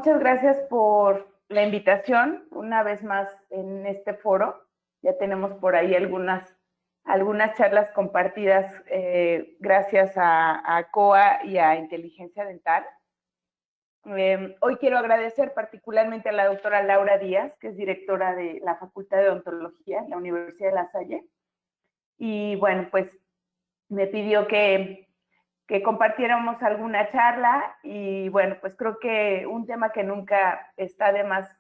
muchas gracias por la invitación una vez más en este foro. Ya tenemos por ahí algunas charlas compartidas gracias a COA y a Inteligencia Dental. Hoy quiero agradecer particularmente a la doctora Laura Díaz, que es directora de la Facultad de Odontología en la Universidad de La Salle. Y bueno, pues me pidió que compartiéramos alguna charla y bueno, pues creo que un tema que nunca está de más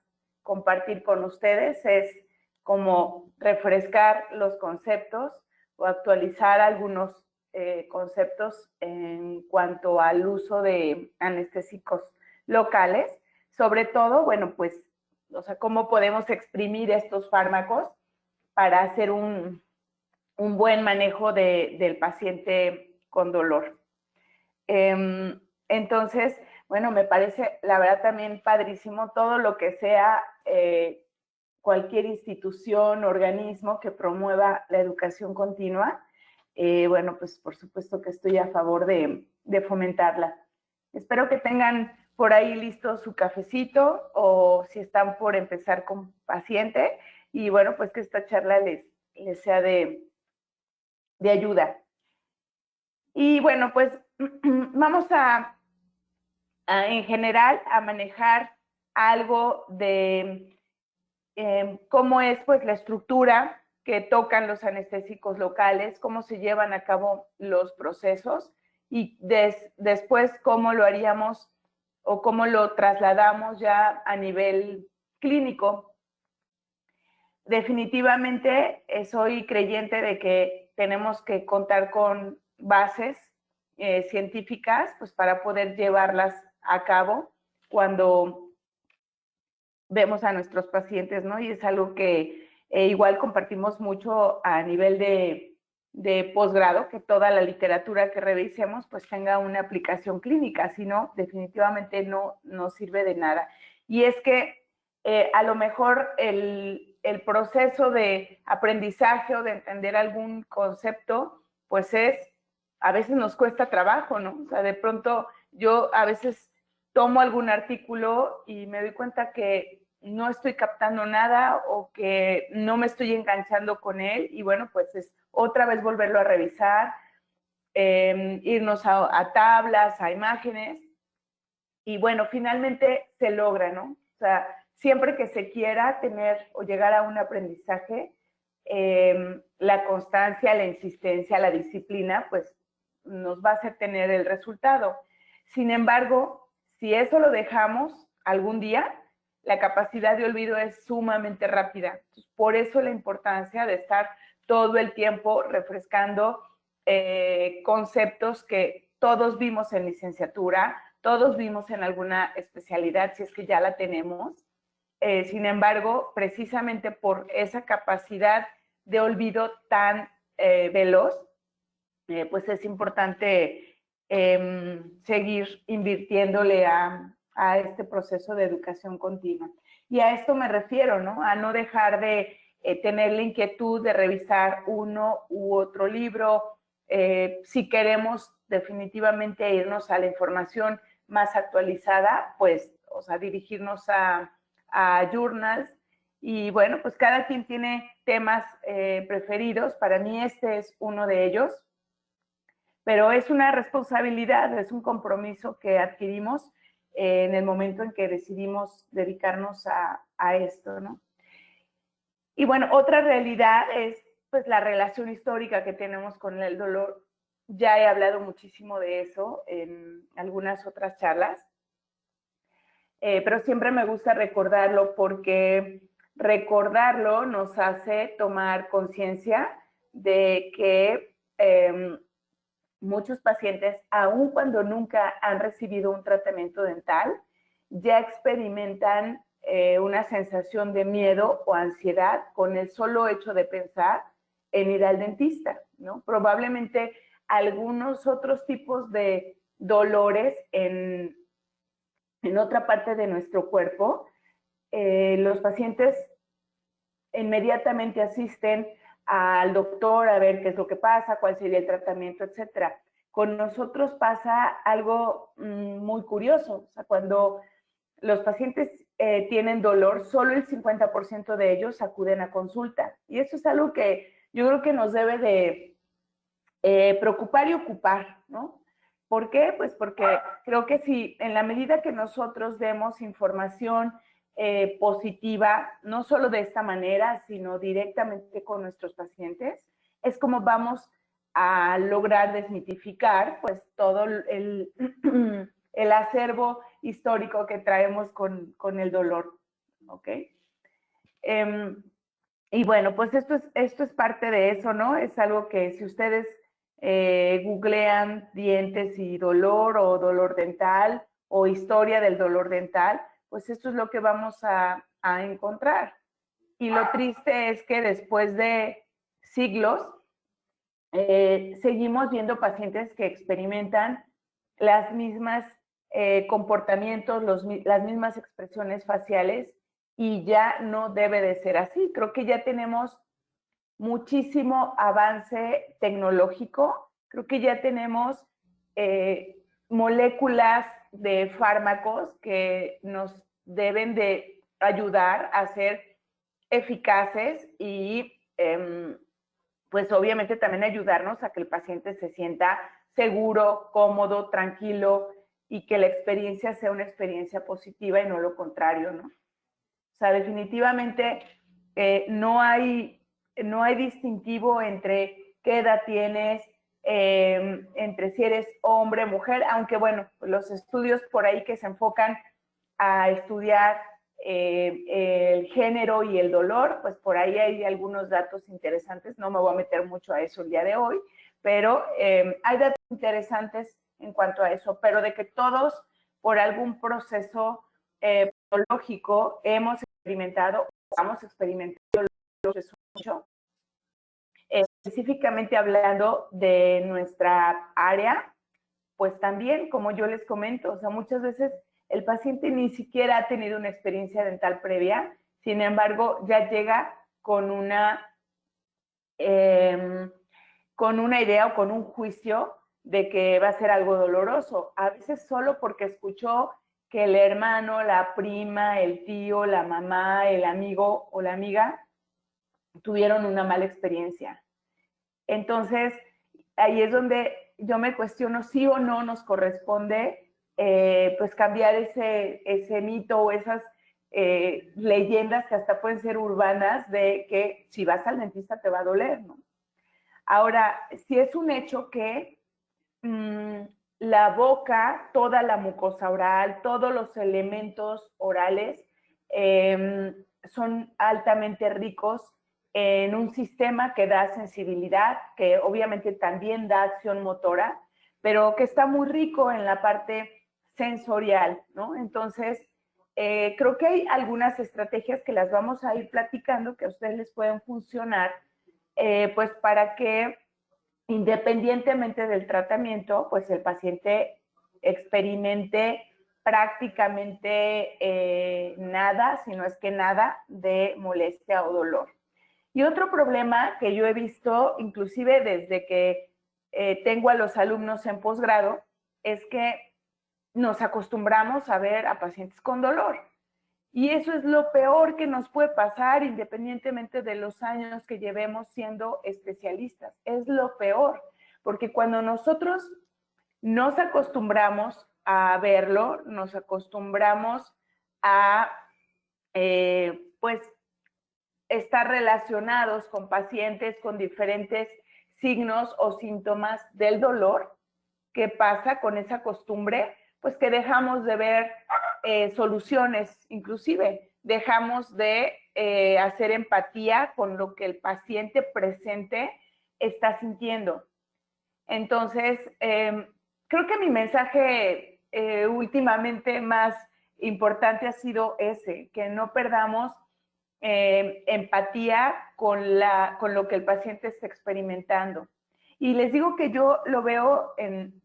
compartir con ustedes es como refrescar los conceptos o actualizar algunos conceptos en cuanto al uso de anestésicos locales, sobre todo, bueno, pues, o sea, cómo podemos exprimir estos fármacos para hacer un buen manejo del paciente con dolor. Entonces, bueno, me parece, la verdad, también padrísimo todo lo que sea cualquier institución, organismo que promueva la educación continua. Bueno, pues por supuesto que estoy a favor de fomentarla. Espero que tengan por ahí listo su cafecito o si están por empezar con paciente y bueno, pues que esta charla les sea de ayuda. Y bueno, pues vamos en general a manejar algo de cómo es pues la estructura que tocan los anestésicos locales, cómo se llevan a cabo los procesos y después cómo lo haríamos o cómo lo trasladamos ya a nivel clínico. Definitivamente soy creyente de que tenemos que contar con bases científicas pues para poder llevarlas a cabo cuando vemos a nuestros pacientes, ¿no? Y es algo que igual compartimos mucho a nivel de posgrado, que toda la literatura que revisemos pues tenga una aplicación clínica, si no, definitivamente no sirve de nada. Y es que a lo mejor el proceso de aprendizaje o de entender algún concepto, pues a veces nos cuesta trabajo, ¿no? O sea, de pronto yo a veces tomo algún artículo y me doy cuenta que no estoy captando nada o que no me estoy enganchando con él y bueno, pues es otra vez volverlo a revisar, irnos a tablas, a imágenes y bueno, finalmente se logra, ¿no? O sea, siempre que se quiera tener o llegar a un aprendizaje, la constancia, la insistencia, la disciplina, pues nos va a hacer tener el resultado. Sin embargo, si eso lo dejamos algún día, la capacidad de olvido es sumamente rápida. Por eso la importancia de estar todo el tiempo refrescando conceptos que todos vimos en licenciatura, todos vimos en alguna especialidad, si es que ya la tenemos. Sin embargo, precisamente por esa capacidad de olvido tan veloz, pues es importante seguir invirtiéndole a este proceso de educación continua. Y a esto me refiero, ¿no? A no dejar de tener la inquietud de revisar uno u otro libro, si queremos definitivamente irnos a la información más actualizada, pues, o sea, dirigirnos a journals. Y bueno, pues cada quien tiene temas preferidos. Para mí este es uno de ellos. Pero es una responsabilidad, es un compromiso que adquirimos en el momento en que decidimos dedicarnos a esto, ¿no? Y bueno, otra realidad es pues la relación histórica que tenemos con el dolor. Ya he hablado muchísimo de eso en algunas otras charlas, pero siempre me gusta recordarlo porque recordarlo nos hace tomar conciencia de que muchos pacientes, aun cuando nunca han recibido un tratamiento dental, ya experimentan una sensación de miedo o ansiedad con el solo hecho de pensar en ir al dentista, ¿no? Probablemente algunos otros tipos de dolores en otra parte de nuestro cuerpo, los pacientes inmediatamente asisten al doctor a ver qué es lo que pasa, cuál sería el tratamiento, etcétera. Con nosotros pasa algo muy curioso. O sea, cuando los pacientes tienen dolor, solo el 50% de ellos acuden a consulta. Y eso es algo que yo creo que nos debe de preocupar y ocupar, ¿no? ¿Por qué? Pues porque creo que si en la medida que nosotros demos información positiva, no solo de esta manera, sino directamente con nuestros pacientes, es como vamos a lograr desmitificar pues todo el, el acervo histórico que traemos con el dolor, ¿ok? Y bueno, pues esto es parte de eso, ¿no? Es algo que si ustedes googlean dientes y dolor o dolor dental o historia del dolor dental, pues esto es lo que vamos a encontrar. Y lo triste es que después de siglos seguimos viendo pacientes que experimentan las mismas comportamientos, las mismas expresiones faciales y ya no debe de ser así. Creo que ya tenemos muchísimo avance tecnológico, creo que ya tenemos moléculas de fármacos que nos deben de ayudar a ser eficaces y pues obviamente también ayudarnos a que el paciente se sienta seguro, cómodo, tranquilo y que la experiencia sea una experiencia positiva y no lo contrario, ¿no? O sea, definitivamente no hay distintivo entre qué edad tienes, entre si eres hombre, mujer, aunque bueno, los estudios por ahí que se enfocan a estudiar el género y el dolor, pues por ahí hay algunos datos interesantes, no me voy a meter mucho a eso el día de hoy, pero hay datos interesantes en cuanto a eso, pero de que todos por algún proceso patológico hemos experimentado, vamos experimentando mucho. Específicamente hablando de nuestra área, pues también, como yo les comento, o sea, muchas veces el paciente ni siquiera ha tenido una experiencia dental previa, sin embargo, ya llega con una idea o con un juicio de que va a ser algo doloroso, a veces solo porque escuchó que el hermano, la prima, el tío, la mamá, el amigo o la amiga tuvieron una mala experiencia. Entonces, ahí es donde yo me cuestiono si o no nos corresponde pues cambiar ese mito o esas leyendas que hasta pueden ser urbanas de que si vas al dentista te va a doler, ¿no? Ahora, si es un hecho que la boca, toda la mucosa oral, todos los elementos orales son altamente ricos en un sistema que da sensibilidad, que obviamente también da acción motora, pero que está muy rico en la parte sensorial, ¿no? Entonces, creo que hay algunas estrategias que las vamos a ir platicando que a ustedes les pueden funcionar, pues para que independientemente del tratamiento, pues el paciente experimente prácticamente nada, si no es que nada, de molestia o dolor. Y otro problema que yo he visto, inclusive desde que tengo a los alumnos en posgrado, es que nos acostumbramos a ver a pacientes con dolor. Y eso es lo peor que nos puede pasar independientemente de los años que llevemos siendo especialistas. Es lo peor, porque cuando nosotros nos acostumbramos a verlo, nos acostumbramos a, pues, estar relacionados con pacientes con diferentes signos o síntomas del dolor. ¿Qué pasa con esa costumbre? Pues que dejamos de ver soluciones, inclusive dejamos de hacer empatía con lo que el paciente presente está sintiendo. Entonces, creo que mi mensaje últimamente más importante ha sido ese, que no perdamos empatía con lo que el paciente está experimentando. Y les digo que yo lo veo en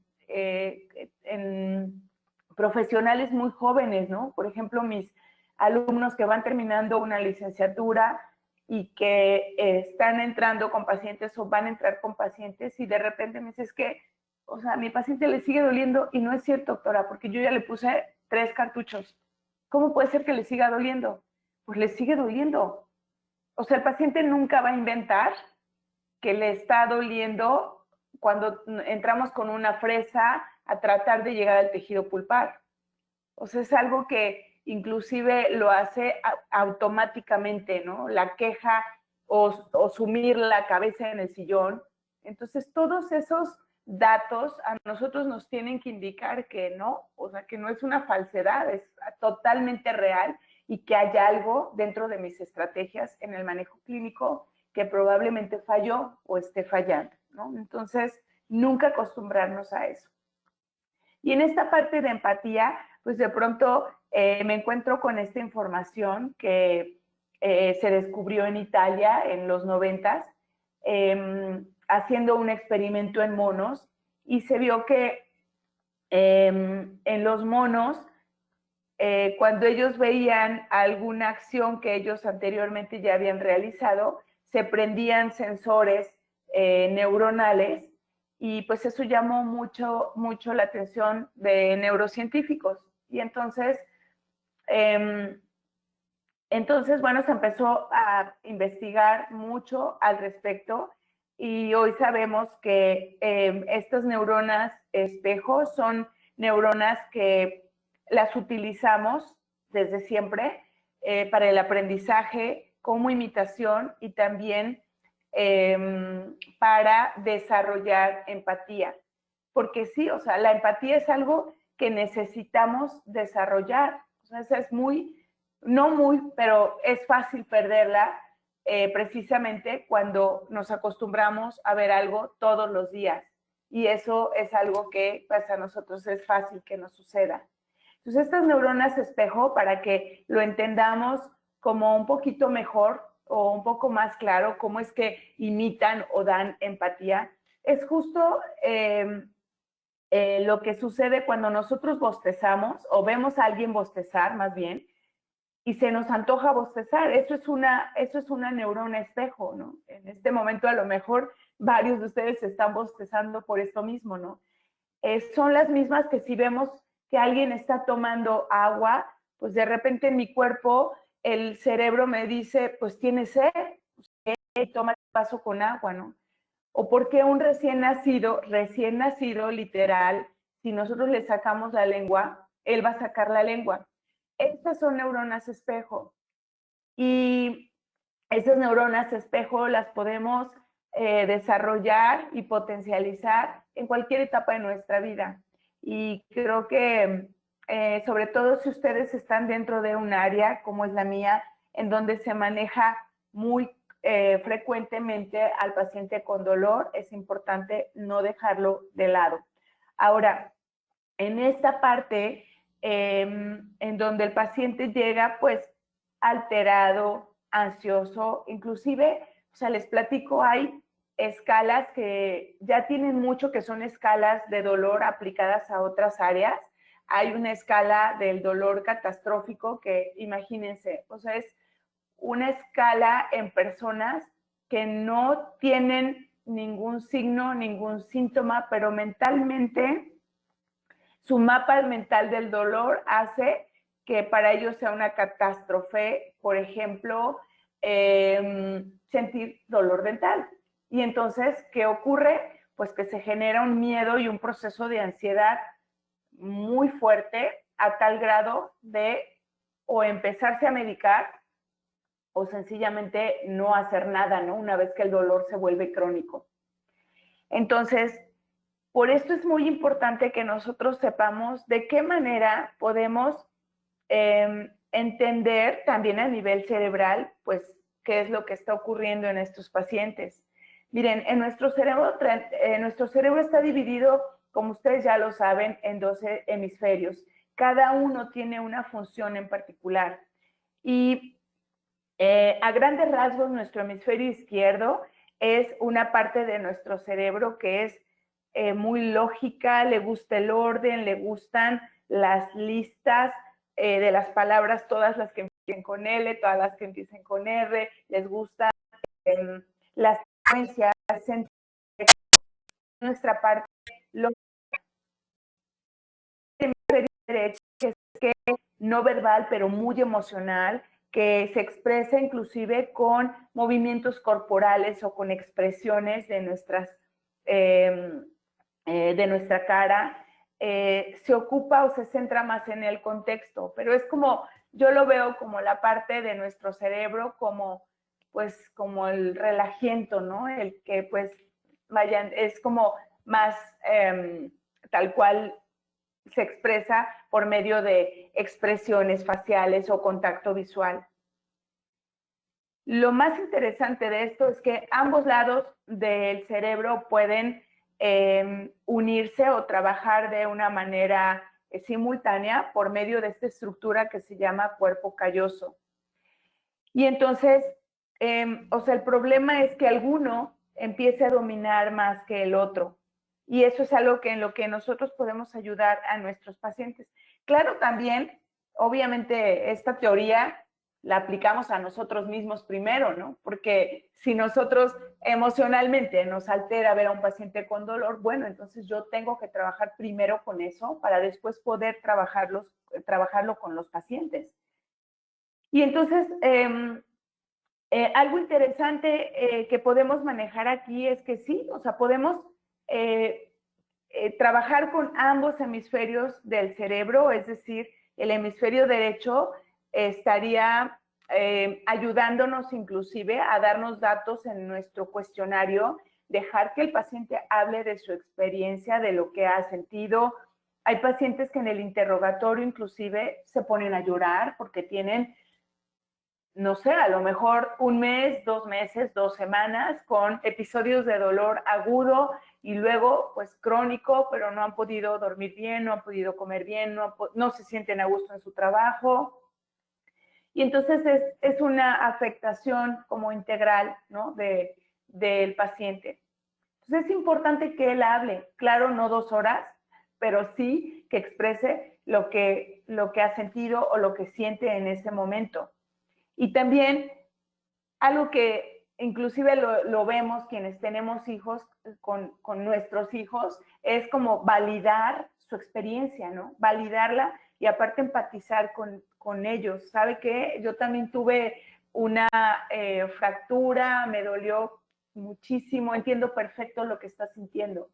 profesionales muy jóvenes, ¿no? Por ejemplo, mis alumnos que van terminando una licenciatura y que están entrando con pacientes o van a entrar con pacientes y de repente me dices es que, o sea, a mi paciente le sigue doliendo y no es cierto, doctora, porque yo ya le puse 3 cartuchos ¿Cómo puede ser que le siga doliendo? Pues le sigue doliendo. O sea, el paciente nunca va a inventar que le está doliendo cuando entramos con una fresa a tratar de llegar al tejido pulpar. O sea, es algo que inclusive lo hace automáticamente, ¿no? La queja o sumir la cabeza en el sillón. Entonces, todos esos datos a nosotros nos tienen que indicar que no, o sea, que no es una falsedad, es totalmente real y que hay algo dentro de mis estrategias en el manejo clínico que probablemente falló o esté fallando, ¿no? Entonces, nunca acostumbrarnos a eso. Y en esta parte de empatía, pues de pronto me encuentro con esta información que se descubrió en Italia en los 90, haciendo un experimento en monos, y se vio que en los monos, cuando ellos veían alguna acción que ellos anteriormente ya habían realizado, se prendían sensores neuronales y pues eso llamó mucho, mucho la atención de neurocientíficos. Y entonces, bueno, se empezó a investigar mucho al respecto y hoy sabemos que estas neuronas espejo son neuronas que las utilizamos desde siempre para el aprendizaje como imitación y también para desarrollar empatía. Porque sí, o sea, la empatía es algo que necesitamos desarrollar. O sea, esa es no muy, pero es fácil perderla precisamente cuando nos acostumbramos a ver algo todos los días. Y eso es algo que pues, a nosotros es fácil que nos suceda. Entonces, estas neuronas espejo, para que lo entendamos como un poquito mejor o un poco más claro cómo es que imitan o dan empatía, es justo lo que sucede cuando nosotros bostezamos o vemos a alguien bostezar más bien y se nos antoja bostezar. Eso es una neurona espejo, ¿no? En este momento a lo mejor varios de ustedes están bostezando por esto mismo, ¿no? Son las mismas que si vemos que alguien está tomando agua, pues de repente en mi cuerpo el cerebro me dice, pues tiene sed, toma un vaso con agua, ¿no? O porque un recién nacido, literal, si nosotros le sacamos la lengua, él va a sacar la lengua. Estas son neuronas espejo. Y esas neuronas espejo las podemos desarrollar y potencializar en cualquier etapa de nuestra vida. Y creo que, sobre todo si ustedes están dentro de un área como es la mía, en donde se maneja muy frecuentemente al paciente con dolor, es importante no dejarlo de lado. Ahora, en esta parte, en donde el paciente llega pues alterado, ansioso, inclusive, o sea, les platico, hay escalas que ya tienen mucho, que son escalas de dolor aplicadas a otras áreas. Hay una escala del dolor catastrófico que, imagínense, o sea, es una escala en personas que no tienen ningún signo, ningún síntoma, pero mentalmente su mapa mental del dolor hace que para ellos sea una catástrofe, por ejemplo, sentir dolor dental. Y entonces, ¿qué ocurre? Pues que se genera un miedo y un proceso de ansiedad muy fuerte a tal grado de o empezarse a medicar o sencillamente no hacer nada, ¿no? Una vez que el dolor se vuelve crónico. Entonces, por esto es muy importante que nosotros sepamos de qué manera podemos entender también a nivel cerebral, pues, qué es lo que está ocurriendo en estos pacientes. Miren, nuestro cerebro está dividido, como ustedes ya lo saben, en 12 hemisferios. Cada uno tiene una función en particular. Y a grandes rasgos, nuestro hemisferio izquierdo es una parte de nuestro cerebro que es muy lógica, le gusta el orden, le gustan las listas de las palabras, todas las que empiecen con L, todas las que empiecen con R, les gustan las secuencias, nuestra parte lógica. El hemisferio derecho, que es que no verbal, pero muy emocional, que se expresa inclusive con movimientos corporales o con expresiones de nuestra cara. Se ocupa o se centra más en el contexto, pero es como, yo lo veo como la parte de nuestro cerebro, como el relajamiento, ¿no? El que pues vayan, es como más tal cual se expresa por medio de expresiones faciales o contacto visual. Lo más interesante de esto es que ambos lados del cerebro pueden unirse o trabajar de una manera simultánea por medio de esta estructura que se llama cuerpo calloso. Y entonces, el problema es que alguno empiece a dominar más que el otro. Y eso es algo en lo que nosotros podemos ayudar a nuestros pacientes. Claro, también, obviamente, esta teoría la aplicamos a nosotros mismos primero, ¿no? Porque si nosotros emocionalmente nos altera ver a un paciente con dolor, bueno, entonces yo tengo que trabajar primero con eso para después poder trabajarlo con los pacientes. Y entonces, algo interesante que podemos manejar aquí es que sí, o sea, podemos trabajar con ambos hemisferios del cerebro, es decir, el hemisferio derecho estaría ayudándonos inclusive a darnos datos en nuestro cuestionario, dejar que el paciente hable de su experiencia, de lo que ha sentido. Hay pacientes que en el interrogatorio inclusive se ponen a llorar porque tienen, no sé, a lo mejor 1 mes, 2 meses, 2 semanas con episodios de dolor agudo y luego pues crónico, pero no han podido dormir bien, no han podido comer bien, no se sienten a gusto en su trabajo. Y entonces es una afectación como integral, ¿no? del paciente. Entonces es importante que él hable, claro, no 2 horas, pero sí que exprese lo que ha sentido o lo que siente en ese momento. Y también algo que inclusive lo vemos quienes tenemos hijos con nuestros hijos, es como validar su experiencia, ¿no? Validarla y aparte empatizar con ellos. ¿Sabe qué? Yo también tuve una fractura, me dolió muchísimo, entiendo perfecto lo que estás sintiendo.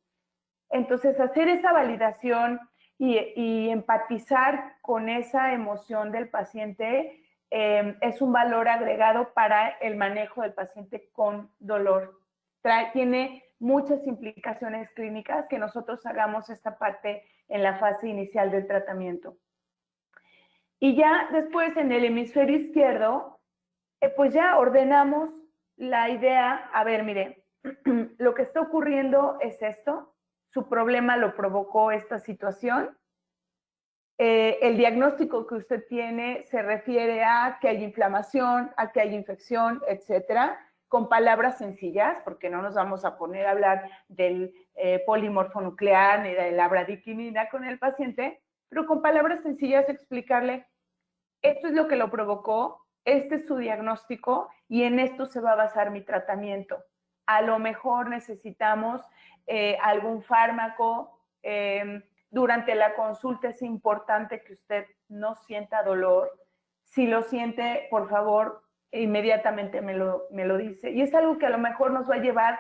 Entonces, hacer esa validación y empatizar con esa emoción del paciente es un valor agregado para el manejo del paciente con dolor. Tiene muchas implicaciones clínicas que nosotros hagamos esta parte en la fase inicial del tratamiento. Y ya después en el hemisferio izquierdo, pues ya ordenamos la idea, a ver, mire, lo que está ocurriendo es esto, su problema lo provocó esta situación. El diagnóstico que usted tiene se refiere a que hay inflamación, a que hay infección, etcétera, con palabras sencillas, porque no nos vamos a poner a hablar del polimorfonuclear ni de la bradiquinina con el paciente, pero con palabras sencillas explicarle, esto es lo que lo provocó, este es su diagnóstico y en esto se va a basar mi tratamiento. A lo mejor necesitamos algún fármaco. Durante la consulta es importante que usted no sienta dolor. Si lo siente, por favor, inmediatamente me lo dice. Y es algo que a lo mejor nos va a llevar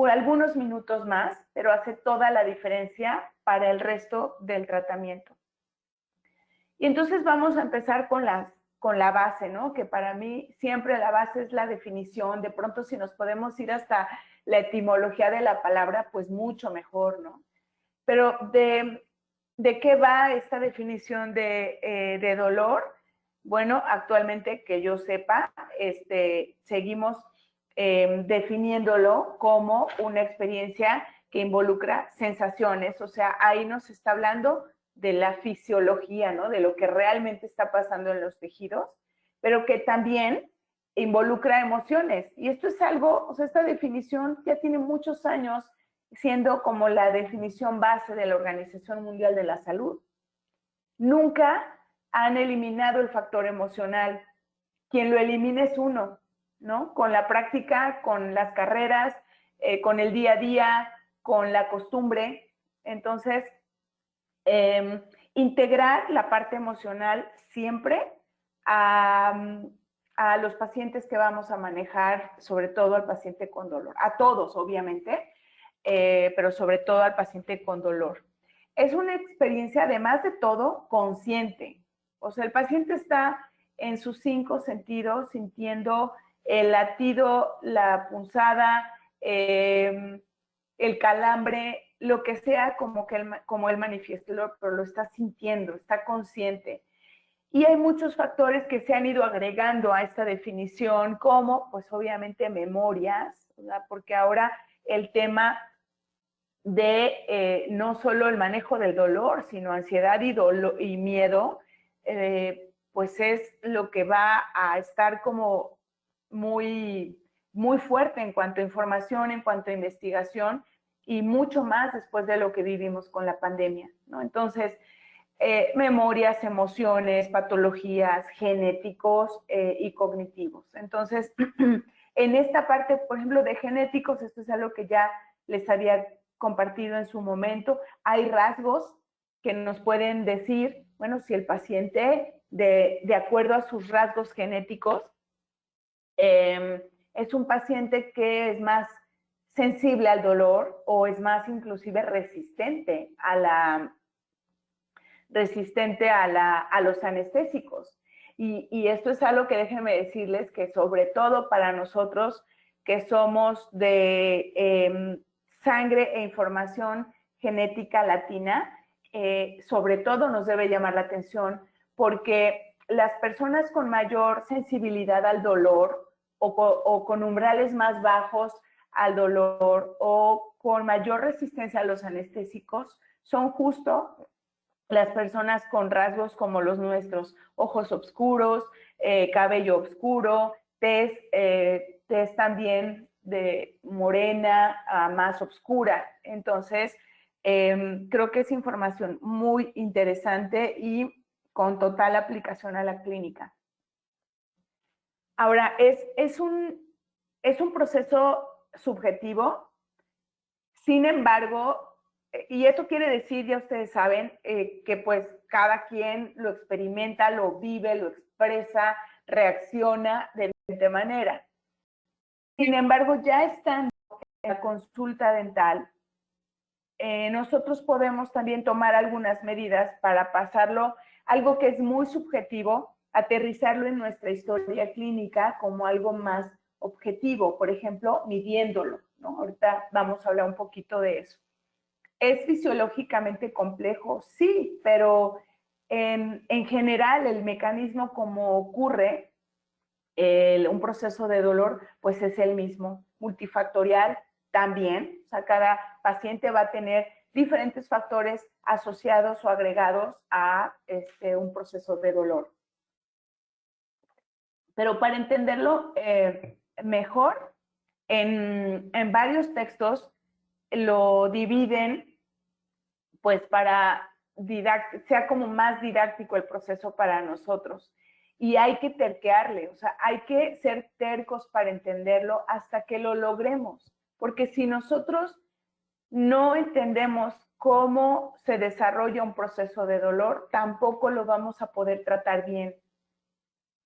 algunos minutos más, pero hace toda la diferencia para el resto del tratamiento. Y entonces vamos a empezar con la base, ¿no? Que para mí siempre la base es la definición. De pronto, si nos podemos ir hasta la etimología de la palabra, pues mucho mejor, ¿no? Pero ¿de qué va esta definición de dolor? Bueno, actualmente que yo sepa, seguimos definiéndolo como una experiencia que involucra sensaciones. O sea, ahí nos está hablando de la fisiología, ¿no? De lo que realmente está pasando en los tejidos, pero que también involucra emociones. Y esto es algo, o sea, esta definición ya tiene muchos años siendo como la definición base de la Organización Mundial de la Salud. Nunca han eliminado el factor emocional. Quien lo elimina es uno, ¿no? Con la práctica, con las carreras, con el día a día, con la costumbre. Entonces, Integrar la parte emocional siempre a los pacientes que vamos a manejar, sobre todo al paciente con dolor, a todos obviamente, pero sobre todo al paciente con dolor. Es una experiencia, además de todo, consciente. O sea, el paciente está en sus 5 sentidos sintiendo el latido, la punzada, el calambre, lo que sea como él manifieste, pero lo está sintiendo, está consciente. Y hay muchos factores que se han ido agregando a esta definición, como pues obviamente memorias, ¿verdad? Porque ahora el tema de no solo el manejo del dolor, sino ansiedad y miedo, pues es lo que va a estar como muy, muy fuerte en cuanto a información, en cuanto a investigación, y mucho más después de lo que vivimos con la pandemia, ¿no? Entonces, memorias, emociones, patologías, genéticos y cognitivos. Entonces, en esta parte, por ejemplo, de genéticos, esto es algo que ya les había compartido en su momento, hay rasgos que nos pueden decir, bueno, si el paciente, de acuerdo a sus rasgos genéticos, es un paciente que es más sensible al dolor o es más inclusive resistente a los anestésicos. Y esto es algo que déjenme decirles que sobre todo para nosotros que somos de sangre e información genética latina, sobre todo nos debe llamar la atención porque las personas con mayor sensibilidad al dolor o con umbrales más bajos al dolor o con mayor resistencia a los anestésicos son justo las personas con rasgos como los nuestros, ojos oscuros, cabello oscuro, tez también de morena a más oscura. Entonces, creo que es información muy interesante y con total aplicación a la clínica. Ahora, es un proceso subjetivo, sin embargo, y esto quiere decir, ya ustedes saben, que pues cada quien lo experimenta, lo vive, lo expresa, reacciona de diferente manera. Sin embargo, ya estando en la consulta dental, nosotros podemos también tomar algunas medidas para pasarlo, algo que es muy subjetivo, aterrizarlo en nuestra historia clínica como algo más objetivo, por ejemplo, midiéndolo, ¿no? Ahorita vamos a hablar un poquito de eso. ¿Es fisiológicamente complejo? Sí, pero en general el mecanismo como ocurre un proceso de dolor, pues es el mismo, multifactorial también. O sea, cada paciente va a tener diferentes factores asociados o agregados a un proceso de dolor. Pero para entenderlo mejor, en varios textos lo dividen pues para sea como más didáctico el proceso para nosotros. Y hay que terquearle, o sea, hay que ser tercos para entenderlo hasta que lo logremos. Porque si nosotros no entendemos cómo se desarrolla un proceso de dolor, tampoco lo vamos a poder tratar bien.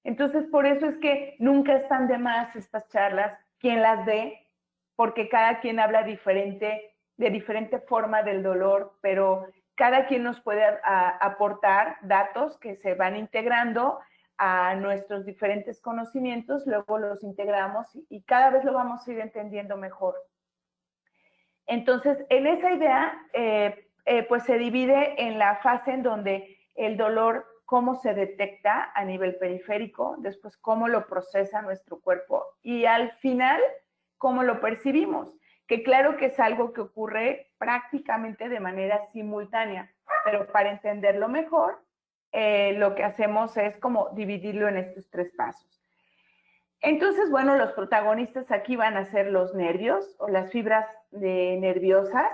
Entonces, por eso es que nunca están de más estas charlas, quien las dé, porque cada quien habla diferente, de diferente forma del dolor, pero cada quien nos puede aportar datos que se van integrando a nuestros diferentes conocimientos, luego los integramos y cada vez lo vamos a ir entendiendo mejor. Entonces, en esa idea, pues se divide en la fase en donde el dolor, cómo se detecta a nivel periférico, después cómo lo procesa nuestro cuerpo y al final, cómo lo percibimos, que claro que es algo que ocurre prácticamente de manera simultánea, pero para entenderlo mejor, lo que hacemos es como dividirlo en estos 3 pasos. Entonces, bueno, los protagonistas aquí van a ser los nervios o las fibras nerviosas,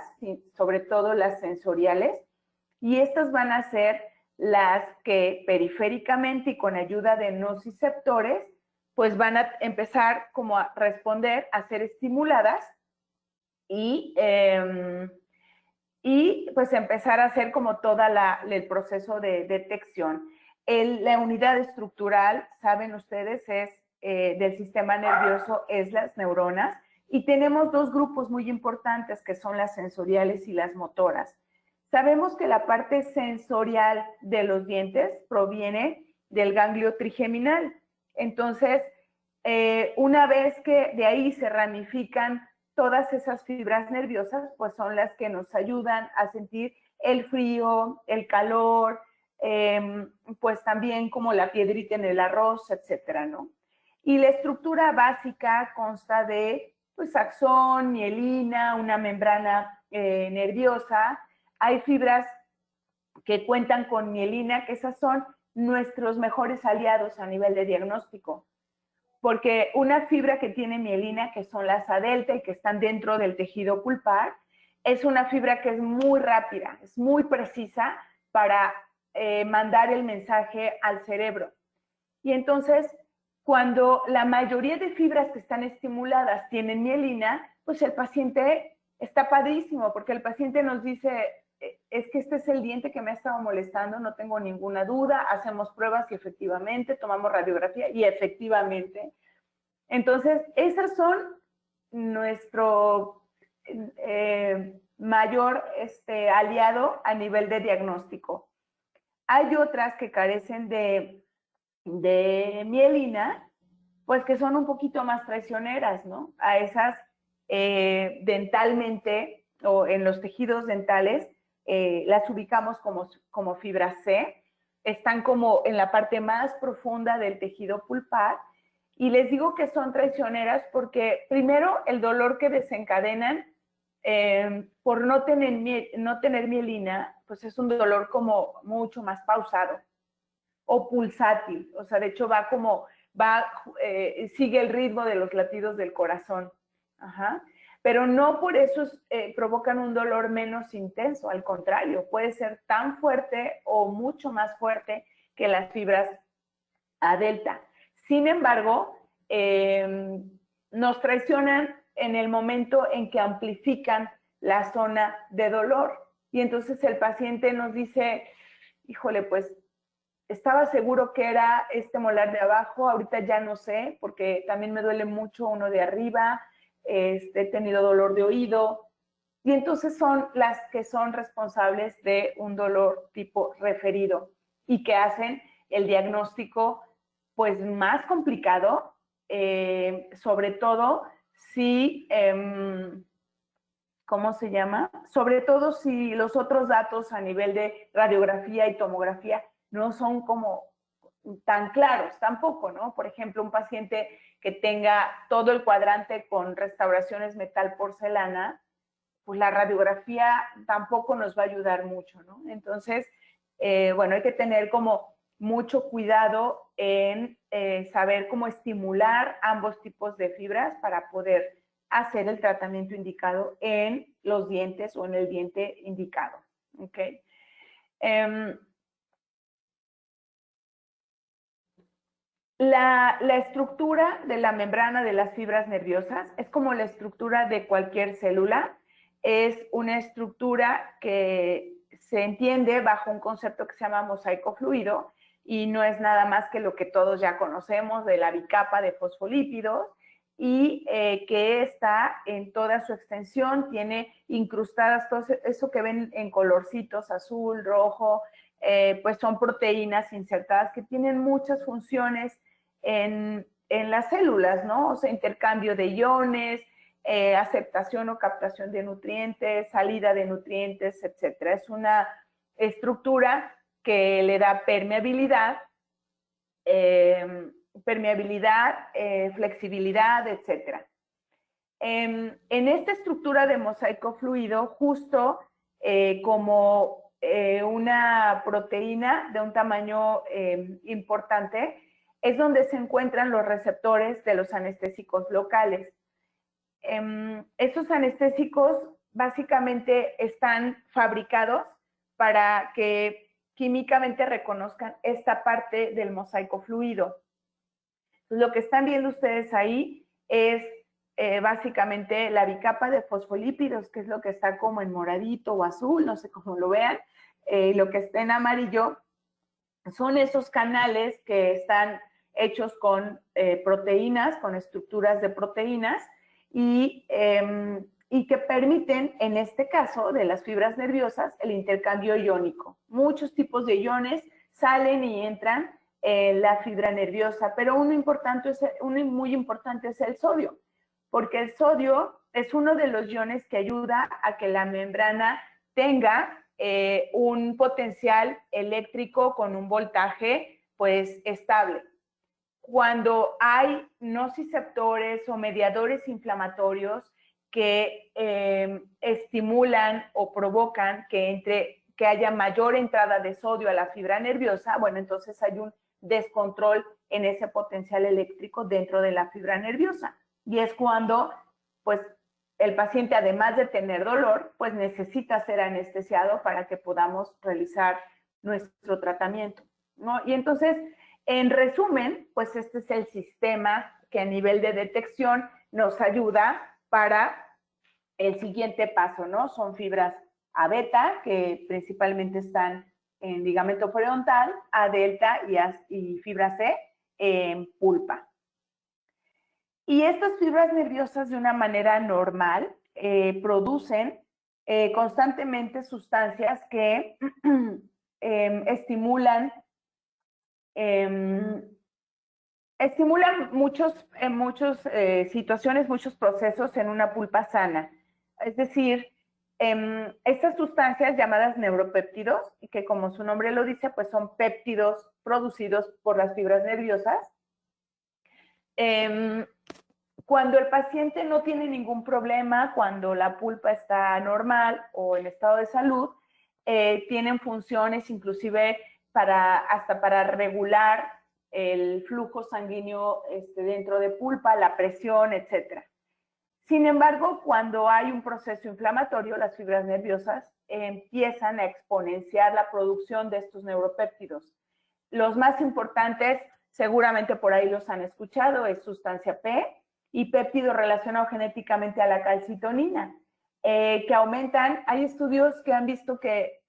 sobre todo las sensoriales, y estas van a ser las que periféricamente y con ayuda de nociceptores, pues van a empezar como a responder, a ser estimuladas y y pues empezar a hacer como todo el proceso de detección. La unidad estructural, saben ustedes, es del sistema nervioso, es las neuronas, y tenemos dos grupos muy importantes que son las sensoriales y las motoras. Sabemos que la parte sensorial de los dientes proviene del ganglio trigeminal. Entonces, una vez que de ahí se ramifican todas esas fibras nerviosas, pues son las que nos ayudan a sentir el frío, el calor, pues también como la piedrita en el arroz, etcétera, ¿no? Y la estructura básica consta de pues, axón, mielina, una membrana nerviosa. Hay fibras que cuentan con mielina, que esas son nuestros mejores aliados a nivel de diagnóstico. Porque una fibra que tiene mielina, que son las A delta y que están dentro del tejido pulpar, es una fibra que es muy rápida, es muy precisa para mandar el mensaje al cerebro. Y entonces, cuando la mayoría de fibras que están estimuladas tienen mielina, pues el paciente está padrísimo, porque el paciente nos dice, es que este es el diente que me ha estado molestando, no tengo ninguna duda, hacemos pruebas y efectivamente, tomamos radiografía y efectivamente. Entonces, esas son nuestro mayor aliado a nivel de diagnóstico. Hay otras que carecen de mielina, pues que son un poquito más traicioneras, ¿no? A esas dentalmente o en los tejidos dentales las ubicamos como fibra C, están como en la parte más profunda del tejido pulpar y les digo que son traicioneras porque primero el dolor que desencadenan por no tener mielina, pues es un dolor como mucho más pausado o pulsátil, o sea, de hecho sigue el ritmo de los latidos del corazón. Ajá. Pero no por eso provocan un dolor menos intenso, al contrario, puede ser tan fuerte o mucho más fuerte que las fibras A delta. Sin embargo, nos traicionan en el momento en que amplifican la zona de dolor. Y entonces el paciente nos dice, híjole, pues estaba seguro que era este molar de abajo, ahorita ya no sé, porque también me duele mucho uno de arriba, he tenido dolor de oído, y entonces son las que son responsables de un dolor tipo referido y que hacen el diagnóstico pues más complicado, sobre todo si, ¿cómo se llama? Sobre todo si los otros datos a nivel de radiografía y tomografía no son como tan claros tampoco, ¿no? Por ejemplo, un paciente que tenga todo el cuadrante con restauraciones metal porcelana, pues la radiografía tampoco nos va a ayudar mucho, ¿no? Entonces, bueno, hay que tener como mucho cuidado en saber cómo estimular ambos tipos de fibras para poder hacer el tratamiento indicado en los dientes o en el diente indicado, ¿ok? La estructura de la membrana de las fibras nerviosas es como la estructura de cualquier célula. Es una estructura que se entiende bajo un concepto que se llama mosaico fluido y no es nada más que lo que todos ya conocemos de la bicapa de fosfolípidos y que está en toda su extensión, tiene incrustadas todo eso que ven en colorcitos azul, rojo, pues son proteínas insertadas que tienen muchas funciones en las células, ¿no? O sea, intercambio de iones, aceptación o captación de nutrientes, salida de nutrientes, etcétera. Es una estructura que le da permeabilidad, flexibilidad, etcétera. En esta estructura de mosaico fluido, justo como una proteína de un tamaño importante, es donde se encuentran los receptores de los anestésicos locales. Estos anestésicos básicamente están fabricados para que químicamente reconozcan esta parte del mosaico fluido. Entonces, lo que están viendo ustedes ahí es básicamente la bicapa de fosfolípidos, que es lo que está como en moradito o azul, no sé cómo lo vean, lo que está en amarillo, son esos canales que están hechos con proteínas, con estructuras de proteínas y que permiten, en este caso de las fibras nerviosas, el intercambio iónico. Muchos tipos de iones salen y entran en la fibra nerviosa, pero uno muy importante es el sodio, porque el sodio es uno de los iones que ayuda a que la membrana tenga un potencial eléctrico con un voltaje pues estable. Cuando hay nociceptores o mediadores inflamatorios que estimulan o provocan que haya mayor entrada de sodio a la fibra nerviosa, bueno, entonces hay un descontrol en ese potencial eléctrico dentro de la fibra nerviosa. Y es cuando, pues, el paciente, además de tener dolor, pues necesita ser anestesiado para que podamos realizar nuestro tratamiento, ¿no? Y entonces, en resumen, pues este es el sistema que a nivel de detección nos ayuda para el siguiente paso, ¿no? Son fibras A beta, que principalmente están en ligamento periodontal, A delta y fibra C en pulpa. Y estas fibras nerviosas de una manera normal producen constantemente sustancias que estimulan en muchas situaciones, muchos procesos en una pulpa sana. Es decir, estas sustancias llamadas neuropéptidos, que como su nombre lo dice, pues son péptidos producidos por las fibras nerviosas. Cuando el paciente no tiene ningún problema, cuando la pulpa está normal o en estado de salud, tienen funciones inclusive hasta para regular el flujo sanguíneo dentro de pulpa, la presión, etc. Sin embargo, cuando hay un proceso inflamatorio, las fibras nerviosas empiezan a exponenciar la producción de estos neuropéptidos. Los más importantes, seguramente por ahí los han escuchado, es sustancia P y péptido relacionado genéticamente a la calcitonina, que aumentan, hay estudios que han visto que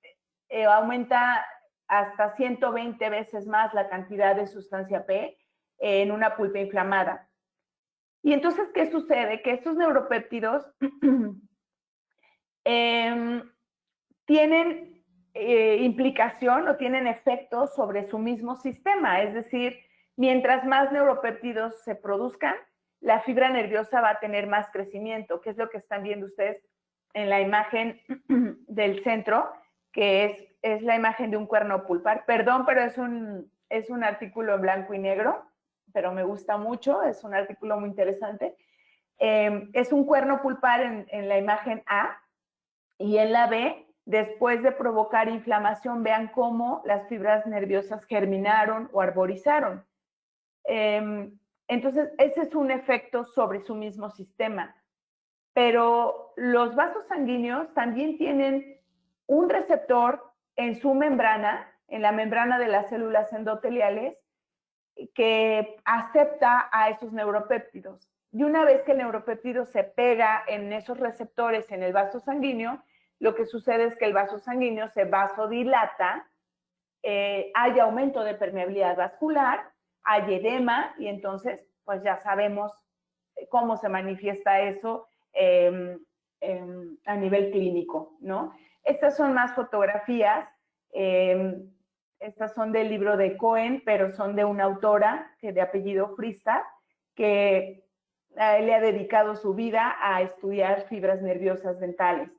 aumenta hasta 120 veces más la cantidad de sustancia P en una pulpa inflamada. Y entonces, ¿qué sucede? Que estos neuropéptidos tienen implicación o tienen efectos sobre su mismo sistema. Es decir, mientras más neuropéptidos se produzcan, la fibra nerviosa va a tener más crecimiento, que es lo que están viendo ustedes en la imagen del centro, que es la imagen de un cuerno pulpar. Perdón, pero es un artículo en blanco y negro, pero me gusta mucho, es un artículo muy interesante. Es un cuerno pulpar en la imagen A, y en la B, después de provocar inflamación, vean cómo las fibras nerviosas germinaron o arborizaron. Entonces, ese es un efecto sobre su mismo sistema. Pero los vasos sanguíneos también tienen un receptor en su membrana, en la membrana de las células endoteliales, que acepta a esos neuropéptidos. Y una vez que el neuropéptido se pega en esos receptores en el vaso sanguíneo, lo que sucede es que el vaso sanguíneo se vasodilata, hay aumento de permeabilidad vascular, hay edema, y entonces pues ya sabemos cómo se manifiesta eso a nivel clínico, ¿no? Estas son más fotografías, estas son del libro de Cohen, pero son de una autora que de apellido Frista, que le ha dedicado su vida a estudiar fibras nerviosas dentales.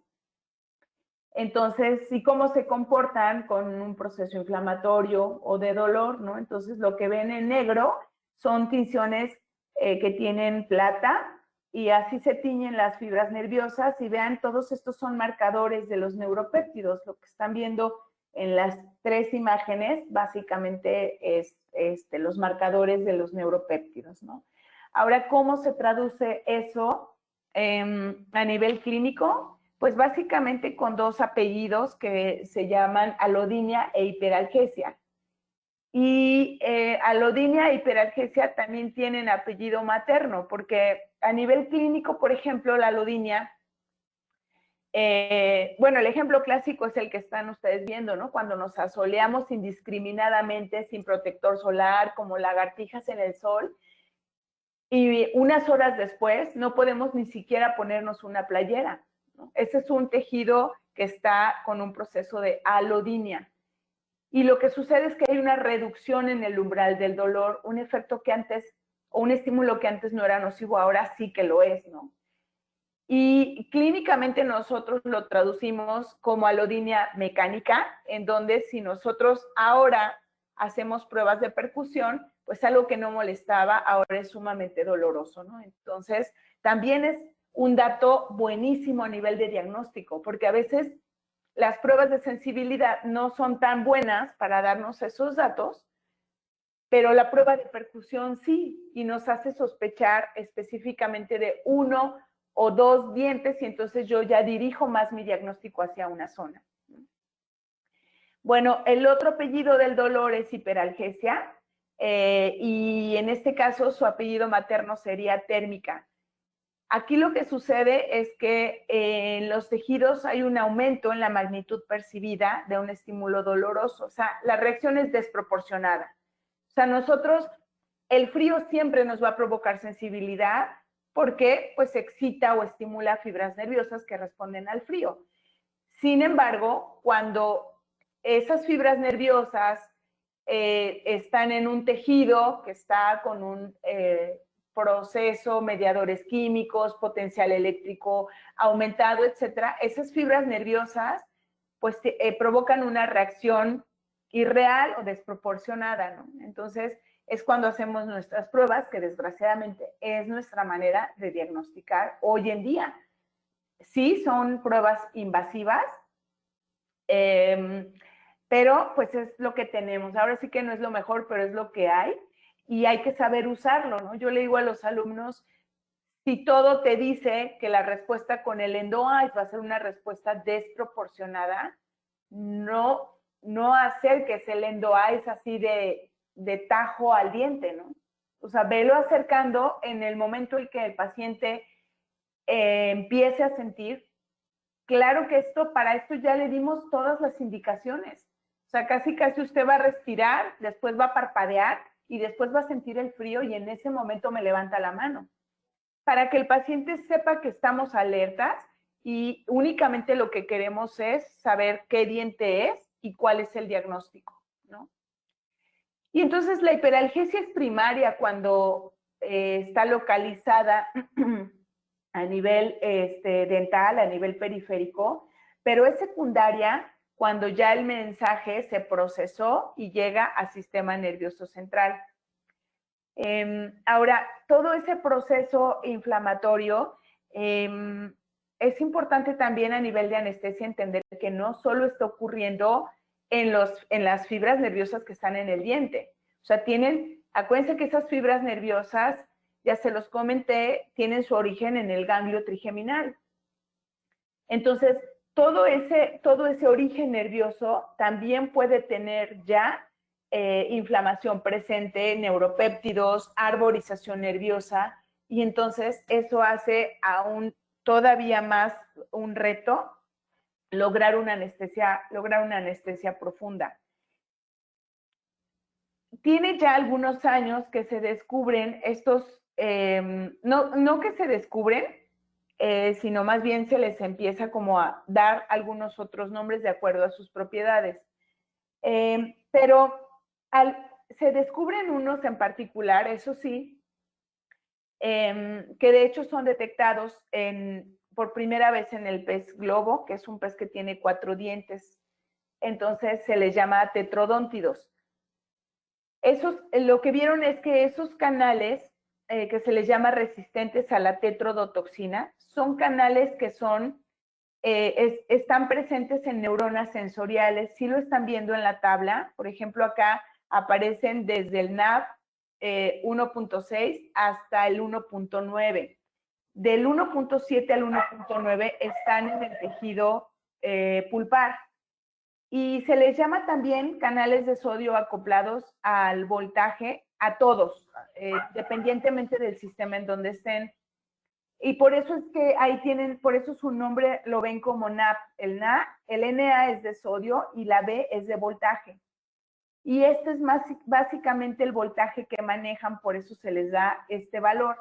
Entonces, ¿y cómo se comportan con un proceso inflamatorio o de dolor, ¿no? Entonces, lo que ven en negro son tinciones que tienen plata, y así se tiñen las fibras nerviosas, y vean, todos estos son marcadores de los neuropéptidos. Lo que están viendo en las tres imágenes básicamente es los marcadores de los neuropéptidos, ¿no? Ahora, ¿cómo se traduce eso a nivel clínico? Pues básicamente con dos apellidos que se llaman alodinia e hiperalgesia. Y alodinia e hiperalgesia también tienen apellido materno, porque a nivel clínico, por ejemplo, la alodinia, bueno, el ejemplo clásico es el que están ustedes viendo, ¿no? Cuando nos asoleamos indiscriminadamente, sin protector solar, como lagartijas en el sol, y unas horas después no podemos ni siquiera ponernos una playera, ¿no? Ese es un tejido que está con un proceso de alodinia. Y lo que sucede es que hay una reducción en el umbral del dolor, un efecto que antes, o un estímulo que antes no era nocivo, ahora sí que lo es, ¿no? Y clínicamente nosotros lo traducimos como alodinia mecánica, en donde si nosotros ahora hacemos pruebas de percusión, pues algo que no molestaba ahora es sumamente doloroso, ¿no? Entonces, también es un dato buenísimo a nivel de diagnóstico, porque a veces las pruebas de sensibilidad no son tan buenas para darnos esos datos, pero la prueba de percusión sí, y nos hace sospechar específicamente de uno o dos dientes, y entonces yo ya dirijo más mi diagnóstico hacia una zona. Bueno, el otro apellido del dolor es hiperalgesia, y en este caso su apellido materno sería térmica. Aquí lo que sucede es que en los tejidos hay un aumento en la magnitud percibida de un estímulo doloroso, o sea, la reacción es desproporcionada. O sea, nosotros, el frío siempre nos va a provocar sensibilidad porque pues excita o estimula fibras nerviosas que responden al frío. Sin embargo, cuando esas fibras nerviosas están en un tejido que está con un proceso, mediadores químicos, potencial eléctrico aumentado, etcétera, esas fibras nerviosas pues provocan una reacción irreal o desproporcionada, ¿no? Entonces, es cuando hacemos nuestras pruebas, que desgraciadamente es nuestra manera de diagnosticar hoy en día. Sí, son pruebas invasivas, pero pues es lo que tenemos. Ahora sí que no es lo mejor, pero es lo que hay y hay que saber usarlo, ¿no? Yo le digo a los alumnos, si todo te dice que la respuesta con el EndoEyes va a ser una respuesta desproporcionada, no acerques el EndoEyes así de tajo al diente, ¿no? O sea, velo acercando en el momento en que el paciente empiece a sentir. Claro que para esto ya le dimos todas las indicaciones. O sea, casi usted va a respirar, después va a parpadear y después va a sentir el frío y en ese momento me levanta la mano. Para que el paciente sepa que estamos alertas y únicamente lo que queremos es saber qué diente es y cuál es el diagnóstico, ¿no? Y entonces la hiperalgesia es primaria cuando está localizada a nivel dental, a nivel periférico, pero es secundaria cuando ya el mensaje se procesó y llega al sistema nervioso central. Ahora, todo ese proceso inflamatorio, es importante también a nivel de anestesia entender que no solo está ocurriendo en las fibras nerviosas que están en el diente. O sea, acuérdense que esas fibras nerviosas, ya se los comenté, tienen su origen en el ganglio trigeminal. Entonces, todo ese origen nervioso también puede tener ya inflamación presente, neuropéptidos, arborización nerviosa, y entonces eso hace aún todavía más un reto lograr una anestesia profunda. Tiene ya algunos años que se descubren estos, no que se descubren, sino más bien se les empieza como a dar algunos otros nombres de acuerdo a sus propiedades. Pero se descubren unos en particular, eso sí, que de hecho son detectados por primera vez en el pez globo, que es un pez que tiene 4 dientes. Entonces se les llama tetrodóntidos. Lo que vieron es que esos canales, que se les llama resistentes a la tetrodotoxina, son canales que están presentes en neuronas sensoriales. Sí lo están viendo en la tabla. Por ejemplo, acá aparecen desde el NAV 1.6 hasta el 1.9. Del 1.7 al 1.9 están en el tejido pulpar. Y se les llama también canales de sodio acoplados al voltaje a todos, dependientemente del sistema en donde estén. Y por eso es que ahí tienen, por eso su nombre lo ven como NAP. El NA es de sodio y la B es de voltaje. Y este es básicamente el voltaje que manejan, por eso se les da este valor.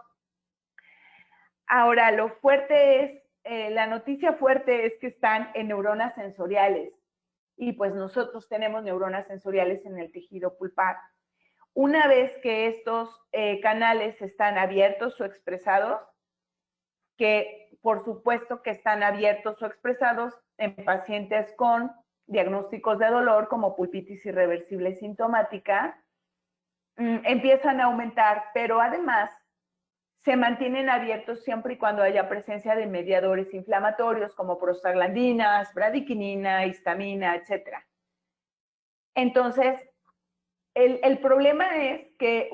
Ahora, lo fuerte es, la noticia fuerte es que están en neuronas sensoriales. Y pues nosotros tenemos neuronas sensoriales en el tejido pulpar. Una vez que estos canales están abiertos o expresados, que por supuesto que están abiertos o expresados en pacientes con diagnósticos de dolor como pulpitis irreversible sintomática, empiezan a aumentar, pero además se mantienen abiertos siempre y cuando haya presencia de mediadores inflamatorios como prostaglandinas, bradiquinina, histamina, etc. Entonces, el problema es que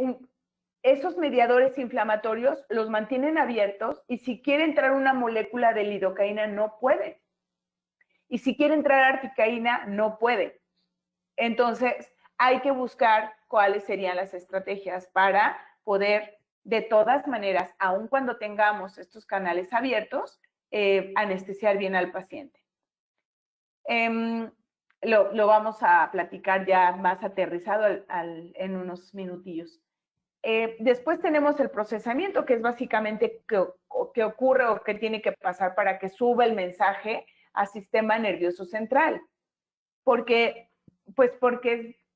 esos mediadores inflamatorios los mantienen abiertos y si quiere entrar una molécula de lidocaína no puede. Y si quiere entrar articaína no puede. Entonces, hay que buscar cuáles serían las estrategias para poder, de todas maneras, aun cuando tengamos estos canales abiertos, anestesiar bien al paciente. Lo vamos a platicar ya más aterrizado en unos minutillos. Después tenemos el procesamiento, que es básicamente qué ocurre o qué tiene que pasar para que suba el mensaje al sistema nervioso central. Porque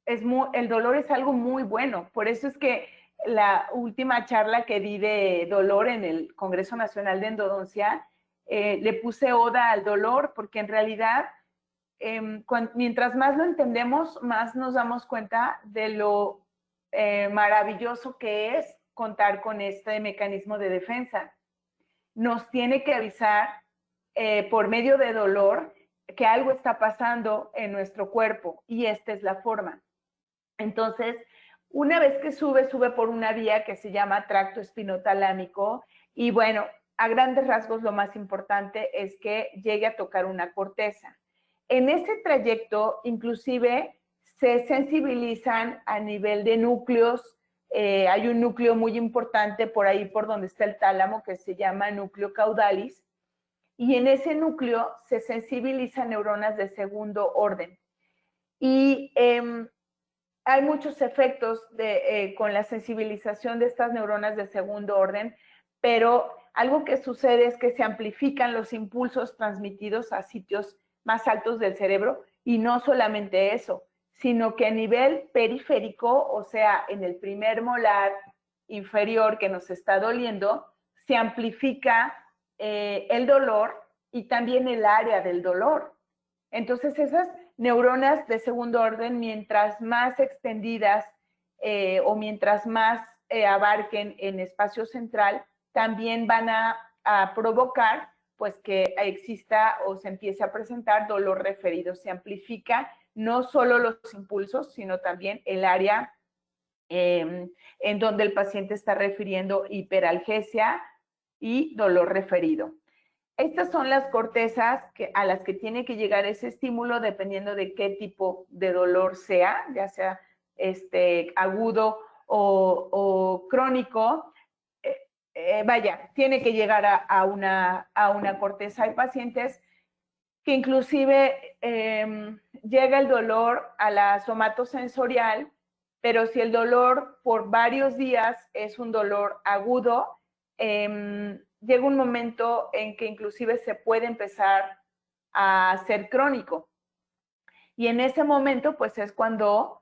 el dolor es algo muy bueno. Por eso es que la última charla que di de dolor en el Congreso Nacional de Endodoncia, le puse oda al dolor, porque en realidad, mientras más lo entendemos, más nos damos cuenta de lo maravilloso que es contar con este mecanismo de defensa. Nos tiene que avisar por medio de dolor que algo está pasando en nuestro cuerpo y esta es la forma. Entonces, una vez que sube por una vía que se llama tracto espinotalámico y bueno, a grandes rasgos lo más importante es que llegue a tocar una corteza. En ese trayecto, inclusive, se sensibilizan a nivel de núcleos. Hay un núcleo muy importante por ahí, por donde está el tálamo, que se llama núcleo caudalis, y en ese núcleo se sensibilizan neuronas de segundo orden. Y hay muchos efectos con la sensibilización de estas neuronas de segundo orden, pero algo que sucede es que se amplifican los impulsos transmitidos a sitios más altos del cerebro, y no solamente eso, sino que a nivel periférico, o sea, en el primer molar inferior que nos está doliendo, se amplifica el dolor y también el área del dolor. Entonces, esas neuronas de segundo orden, mientras más extendidas o mientras más abarquen en espacio central, también van a provocar pues que exista o se empiece a presentar dolor referido. Se amplifica no solo los impulsos, sino también el área en donde el paciente está refiriendo hiperalgesia y dolor referido. Estas son las cortezas a las que tiene que llegar ese estímulo dependiendo de qué tipo de dolor sea, ya sea agudo o crónico. Vaya, tiene que llegar a una corteza. Hay pacientes que inclusive llega el dolor a la somatosensorial, pero si el dolor por varios días es un dolor agudo, llega un momento en que inclusive se puede empezar a ser crónico. Y en ese momento, pues es cuando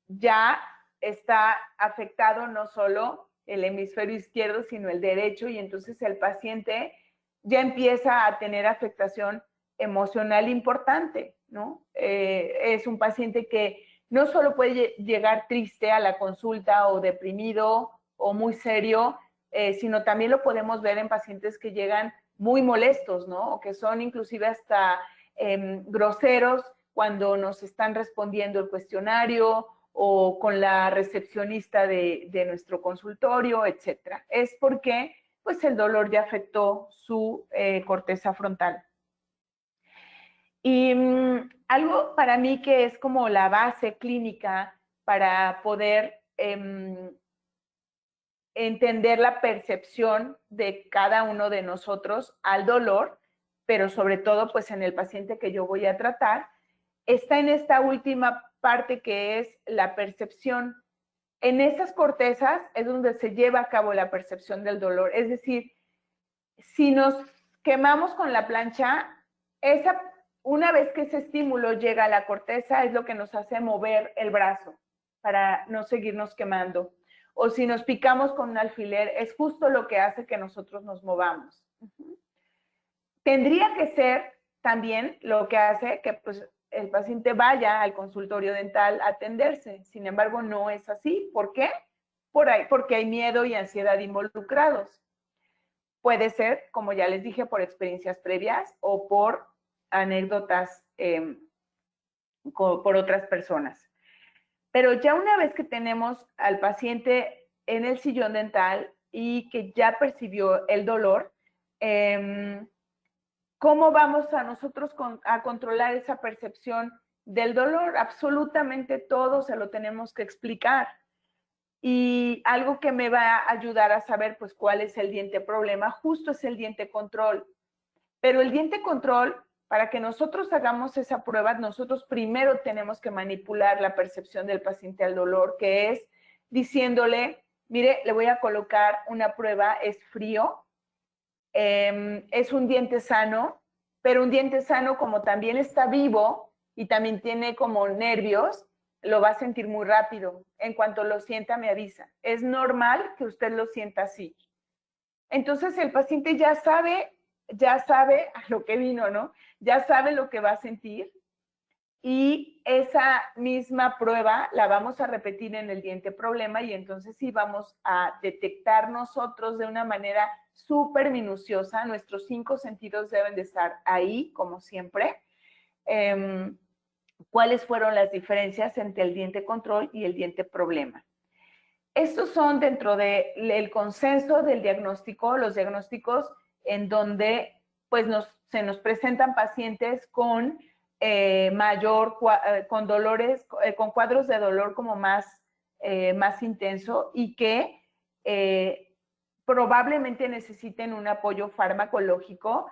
ya está afectado no solo el hemisferio izquierdo, sino el derecho, y entonces el paciente ya empieza a tener afectación emocional importante, ¿no? Es un paciente que no solo puede llegar triste a la consulta o deprimido o muy serio, sino también lo podemos ver en pacientes que llegan muy molestos, ¿no? O que son inclusive hasta groseros cuando nos están respondiendo el cuestionario o con la recepcionista de nuestro consultorio, etcétera. Es porque pues el dolor ya afectó su corteza frontal. Y algo para mí que es como la base clínica para poder entender la percepción de cada uno de nosotros al dolor, pero sobre todo pues en el paciente que yo voy a tratar, está en esta última parte que es la percepción. En esas cortezas es donde se lleva a cabo la percepción del dolor. Es decir, si nos quemamos con la plancha, una vez que ese estímulo llega a la corteza es lo que nos hace mover el brazo para no seguirnos quemando. O si nos picamos con un alfiler, es justo lo que hace que nosotros nos movamos. Tendría que ser también lo que hace que pues, el paciente vaya al consultorio dental a atenderse. Sin embargo, no es así. ¿Por qué? Porque hay miedo y ansiedad involucrados. Puede ser, como ya les dije, por experiencias previas o por anécdotas por otras personas. Pero ya una vez que tenemos al paciente en el sillón dental y que ya percibió el dolor, ¿cómo vamos a nosotros a controlar esa percepción del dolor? Absolutamente todo se lo tenemos que explicar. Y algo que me va a ayudar a saber pues cuál es el diente problema, justo es el diente control. Pero el diente control, para que nosotros hagamos esa prueba, nosotros primero tenemos que manipular la percepción del paciente al dolor, que es diciéndole, mire, le voy a colocar una prueba, es frío, es un diente sano, pero un diente sano como también está vivo y también tiene como nervios, lo va a sentir muy rápido. En cuanto lo sienta, me avisa. Es normal que usted lo sienta así. Entonces el paciente ya sabe a lo que vino, ¿no? Ya sabe lo que va a sentir y esa misma prueba la vamos a repetir en el diente problema y entonces sí vamos a detectar nosotros de una manera súper minuciosa. Nuestros 5 sentidos deben de estar ahí, como siempre. ¿Cuáles fueron las diferencias entre el diente control y el diente problema? Estos son dentro del consenso del diagnóstico, los diagnósticos en donde pues se nos presentan pacientes con con dolores, con cuadros de dolor como más intenso y que probablemente necesiten un apoyo farmacológico,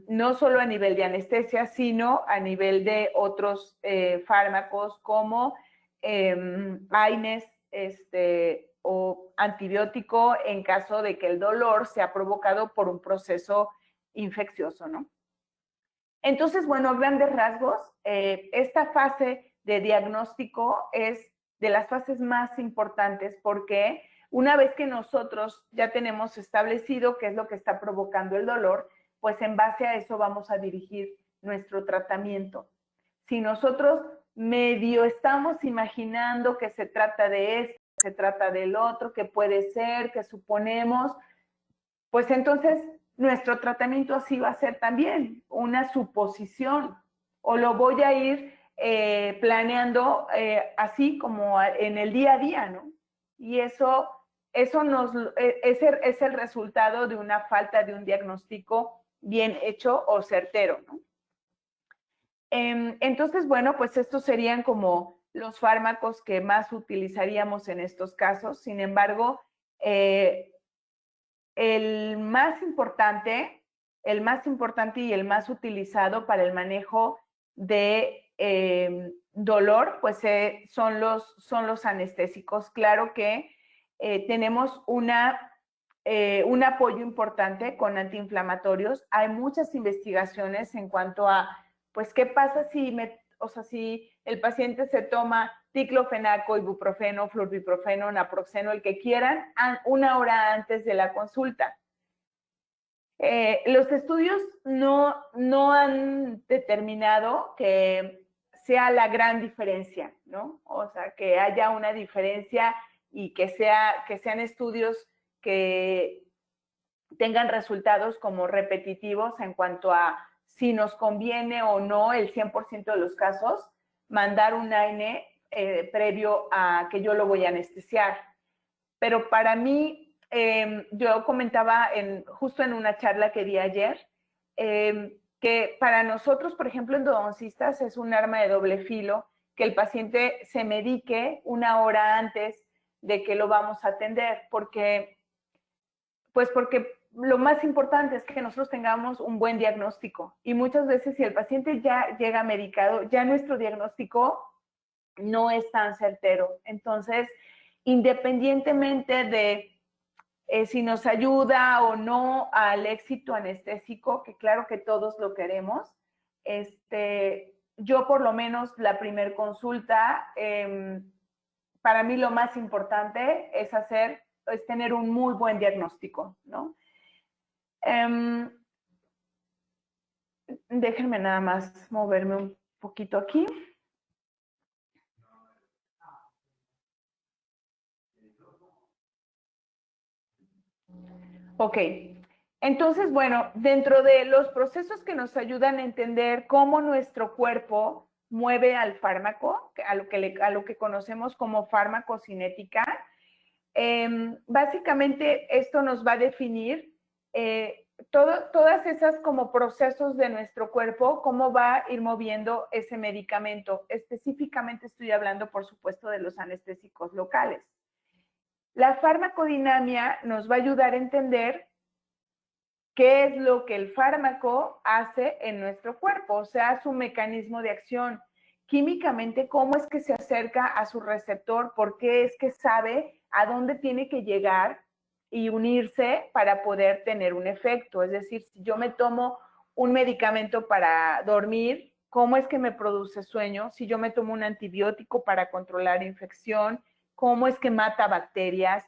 no solo a nivel de anestesia, sino a nivel de otros fármacos como AINES, o antibiótico en caso de que el dolor sea provocado por un proceso infeccioso, ¿no? Entonces, bueno, a grandes rasgos, esta fase de diagnóstico es de las fases más importantes porque una vez que nosotros ya tenemos establecido qué es lo que está provocando el dolor, pues en base a eso vamos a dirigir nuestro tratamiento. Si nosotros medio estamos imaginando que se trata de esto, se trata del otro, que puede ser, que suponemos, pues entonces nuestro tratamiento así va a ser también, una suposición, o lo voy a ir planeando así como en el día a día, ¿no? Y eso es el resultado de una falta de un diagnóstico bien hecho o certero, ¿no? Entonces, bueno, pues estos serían como los fármacos que más utilizaríamos en estos casos. Sin embargo, el más importante y el más utilizado para el manejo de dolor, pues son los anestésicos. Claro que tenemos un apoyo importante con antiinflamatorios. Hay muchas investigaciones en cuanto a, pues, ¿qué pasa si el paciente se toma diclofenaco, ibuprofeno, flurbiprofeno, naproxeno, el que quieran, una hora antes de la consulta? Los estudios no han determinado que sea la gran diferencia, ¿no? O sea, que haya una diferencia y que sean estudios que tengan resultados como repetitivos en cuanto a si nos conviene o no el 100% de los casos mandar un AINE previo a que yo lo voy a anestesiar. Pero para mí, yo comentaba justo en una charla que di ayer, que para nosotros, por ejemplo, endodoncistas, es un arma de doble filo que el paciente se medique 1 hora antes de que lo vamos a atender, porque lo más importante es que nosotros tengamos un buen diagnóstico. Y muchas veces si el paciente ya llega medicado, ya nuestro diagnóstico no es tan certero. Entonces, independientemente de si nos ayuda o no al éxito anestésico, que claro que todos lo queremos, yo por lo menos la primer consulta, para mí lo más importante es tener un muy buen diagnóstico, ¿no? Déjenme nada más moverme un poquito aquí. Ok, entonces, bueno, dentro de los procesos que nos ayudan a entender cómo nuestro cuerpo mueve al fármaco, a lo que conocemos como farmacocinética, básicamente esto nos va a definir todas esas como procesos de nuestro cuerpo, cómo va a ir moviendo ese medicamento. Específicamente estoy hablando, por supuesto, de los anestésicos locales. La farmacodinamia nos va a ayudar a entender qué es lo que el fármaco hace en nuestro cuerpo, o sea, su mecanismo de acción. Químicamente, cómo es que se acerca a su receptor, por qué es que sabe a dónde tiene que llegar y unirse para poder tener un efecto. Es decir, si yo me tomo un medicamento para dormir, ¿cómo es que me produce sueño? Si yo me tomo un antibiótico para controlar infección, ¿cómo es que mata bacterias?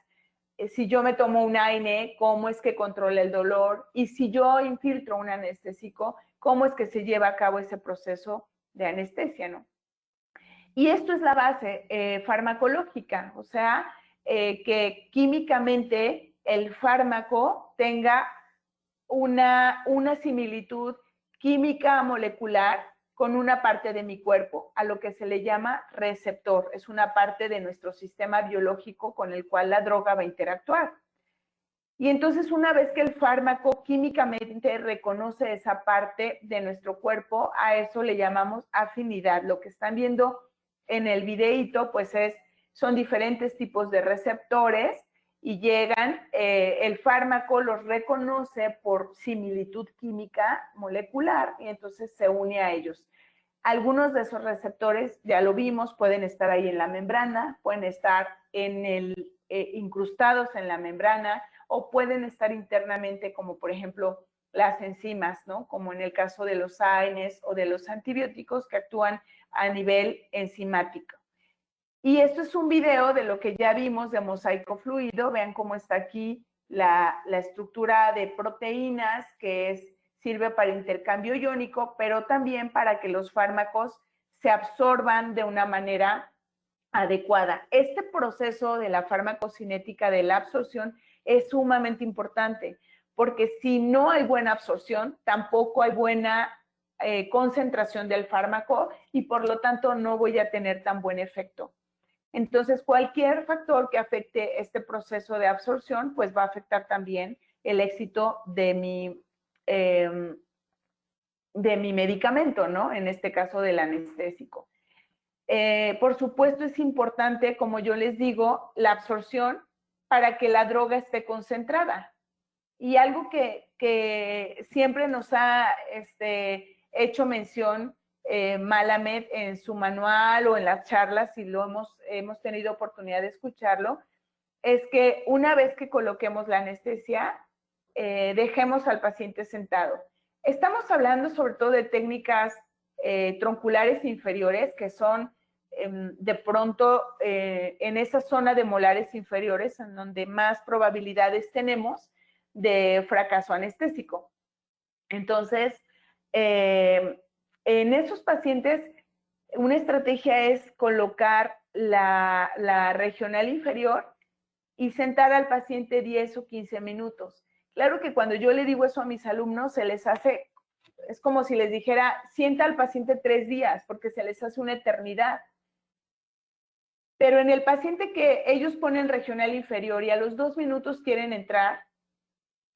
Si yo me tomo un AINE, ¿cómo es que controla el dolor? Y si yo infiltro un anestésico, ¿cómo es que se lleva a cabo ese proceso de anestesia, ¿no? Y esto es la base farmacológica, o sea, que químicamente el fármaco tenga una similitud química molecular con una parte de mi cuerpo, a lo que se le llama receptor. Es una parte de nuestro sistema biológico con el cual la droga va a interactuar. Y entonces, una vez que el fármaco químicamente reconoce esa parte de nuestro cuerpo, a eso le llamamos afinidad. Lo que están viendo en el videíto, pues son diferentes tipos de receptores y llegan, el fármaco los reconoce por similitud química molecular y entonces se une a ellos. Algunos de esos receptores, ya lo vimos, pueden estar ahí en la membrana, pueden estar incrustados en la membrana o pueden estar internamente, como por ejemplo las enzimas, ¿no? Como en el caso de los AINES o de los antibióticos que actúan a nivel enzimático. Y esto es un video de lo que ya vimos de mosaico fluido. Vean cómo está aquí la estructura de proteínas que sirve para intercambio iónico, pero también para que los fármacos se absorban de una manera adecuada. Este proceso de la farmacocinética de la absorción es sumamente importante, porque si no hay buena absorción, tampoco hay buena concentración del fármaco y por lo tanto no voy a tener tan buen efecto. Entonces, cualquier factor que afecte este proceso de absorción, pues va a afectar también el éxito de mi medicamento, ¿no? En este caso del anestésico. Por supuesto, es importante, como yo les digo, la absorción para que la droga esté concentrada. Y algo que siempre nos ha hecho mención Malamed en su manual o en las charlas, si lo hemos tenido oportunidad de escucharlo, es que una vez que coloquemos la anestesia, dejemos al paciente sentado. Estamos hablando sobre todo de técnicas tronculares inferiores, que son de pronto en esa zona de molares inferiores, en donde más probabilidades tenemos de fracaso anestésico. Entonces, en esos pacientes, una estrategia es colocar la regional inferior y sentar al paciente 10 o 15 minutos. Claro que cuando yo le digo eso a mis alumnos, se les hace, es como si les dijera, sienta al paciente 3 días, porque se les hace una eternidad. Pero en el paciente que ellos ponen regional inferior y a los 2 minutos quieren entrar,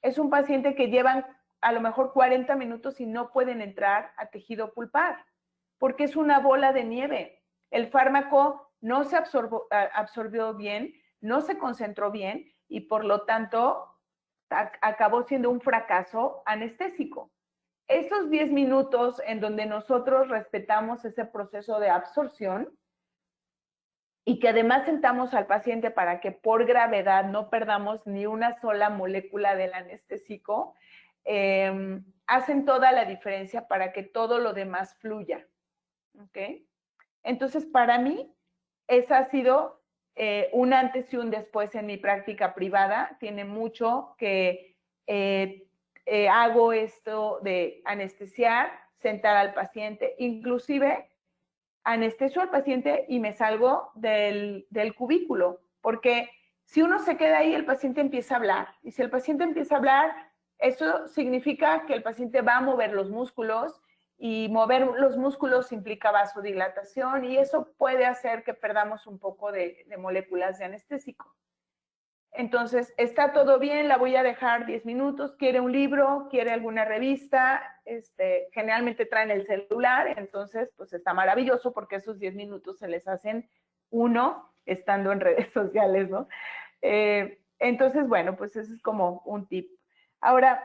es un paciente que llevan a lo mejor 40 minutos y no pueden entrar a tejido pulpar, porque es una bola de nieve. El fármaco no se absorbió bien, no se concentró bien y por lo tanto acabó siendo un fracaso anestésico. Estos 10 minutos en donde nosotros respetamos ese proceso de absorción y que además sentamos al paciente para que por gravedad no perdamos ni una sola molécula del anestésico, hacen toda la diferencia para que todo lo demás fluya. ¿Okay? Entonces, para mí, esa ha sido un antes y un después en mi práctica privada. Tiene mucho que hago esto de anestesiar, sentar al paciente, inclusive anestesio al paciente y me salgo del cubículo, porque si uno se queda ahí, el paciente empieza a hablar. Y si el paciente empieza a hablar, eso significa que el paciente va a mover los músculos y mover los músculos implica vasodilatación y eso puede hacer que perdamos un poco de moléculas de anestésico. Entonces, está todo bien, la voy a dejar 10 minutos, quiere un libro, quiere alguna revista, generalmente traen el celular, entonces, pues está maravilloso porque esos 10 minutos se les hacen uno estando en redes sociales, ¿no? Entonces, bueno, pues ese es como un tip. Ahora,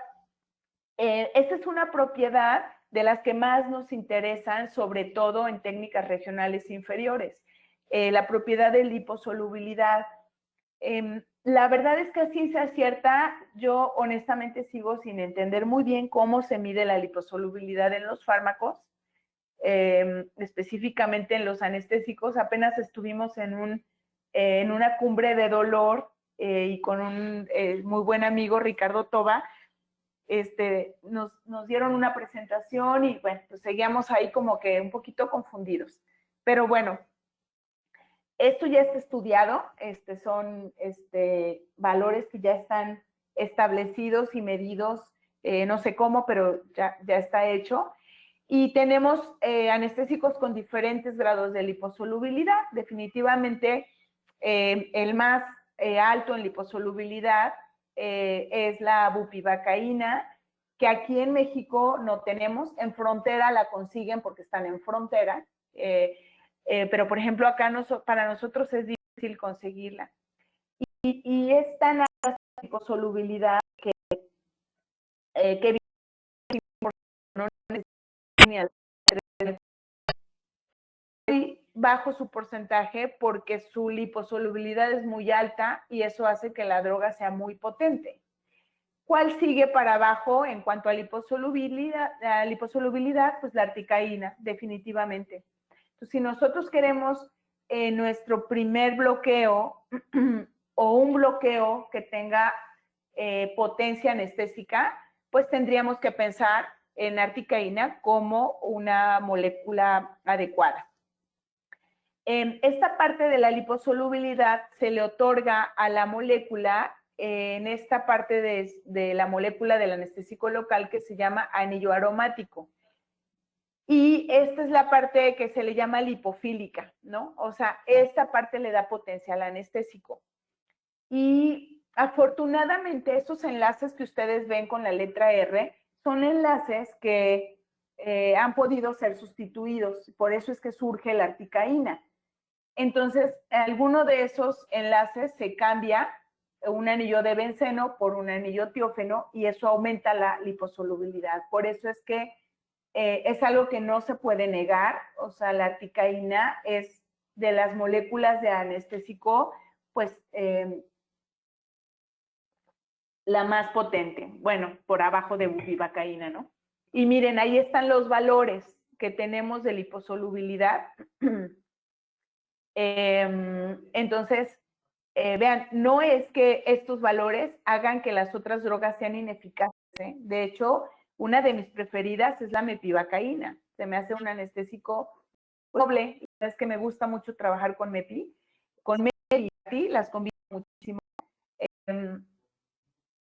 esta es una propiedad de las que más nos interesan, sobre todo en técnicas regionales inferiores, la propiedad de liposolubilidad. La verdad es que a ciencia cierta, yo honestamente sigo sin entender muy bien cómo se mide la liposolubilidad en los fármacos, específicamente en los anestésicos. Apenas estuvimos en una cumbre de dolor y con un muy buen amigo, Ricardo Toba, nos dieron una presentación y bueno, pues seguíamos ahí como que un poquito confundidos. Pero bueno, esto ya está estudiado, son valores que ya están establecidos y medidos, no sé cómo, pero ya está hecho. Y tenemos anestésicos con diferentes grados de liposolubilidad. Definitivamente, el más alto en liposolubilidad es la bupivacaína, que aquí en México no tenemos. En frontera la consiguen porque están en frontera. Pero, por ejemplo, acá para nosotros es difícil conseguirla. Y es tan alta la liposolubilidad que no necesita bajo su porcentaje porque su liposolubilidad es muy alta y eso hace que la droga sea muy potente. ¿Cuál sigue para abajo en cuanto a liposolubilidad? Pues la articaína, definitivamente. Entonces, si nosotros queremos nuestro primer bloqueo o un bloqueo que tenga potencia anestésica, pues tendríamos que pensar en articaína como una molécula adecuada. Esta parte de la liposolubilidad se le otorga a la molécula en esta parte de la molécula del anestésico local que se llama anillo aromático. Y esta es la parte que se le llama lipofílica, ¿no? O sea, esta parte le da potencia al anestésico. Y afortunadamente estos enlaces que ustedes ven con la letra R son enlaces que han podido ser sustituidos. Por eso es que surge la articaína. Entonces, alguno de esos enlaces se cambia un anillo de benceno por un anillo tiófeno y eso aumenta la liposolubilidad. Por eso es que es algo que no se puede negar. O sea, la articaína es de las moléculas de anestésico, pues la más potente. Bueno, por abajo de bupivacaína, ¿no? Y miren, ahí están los valores que tenemos de liposolubilidad. Entonces, vean, no es que estos valores hagan que las otras drogas sean ineficaces, ¿eh? De hecho, una de mis preferidas es la mepivacaína. Se me hace un anestésico doble. Es que me gusta mucho trabajar con mepi. Con mepi y mepi las combino muchísimo.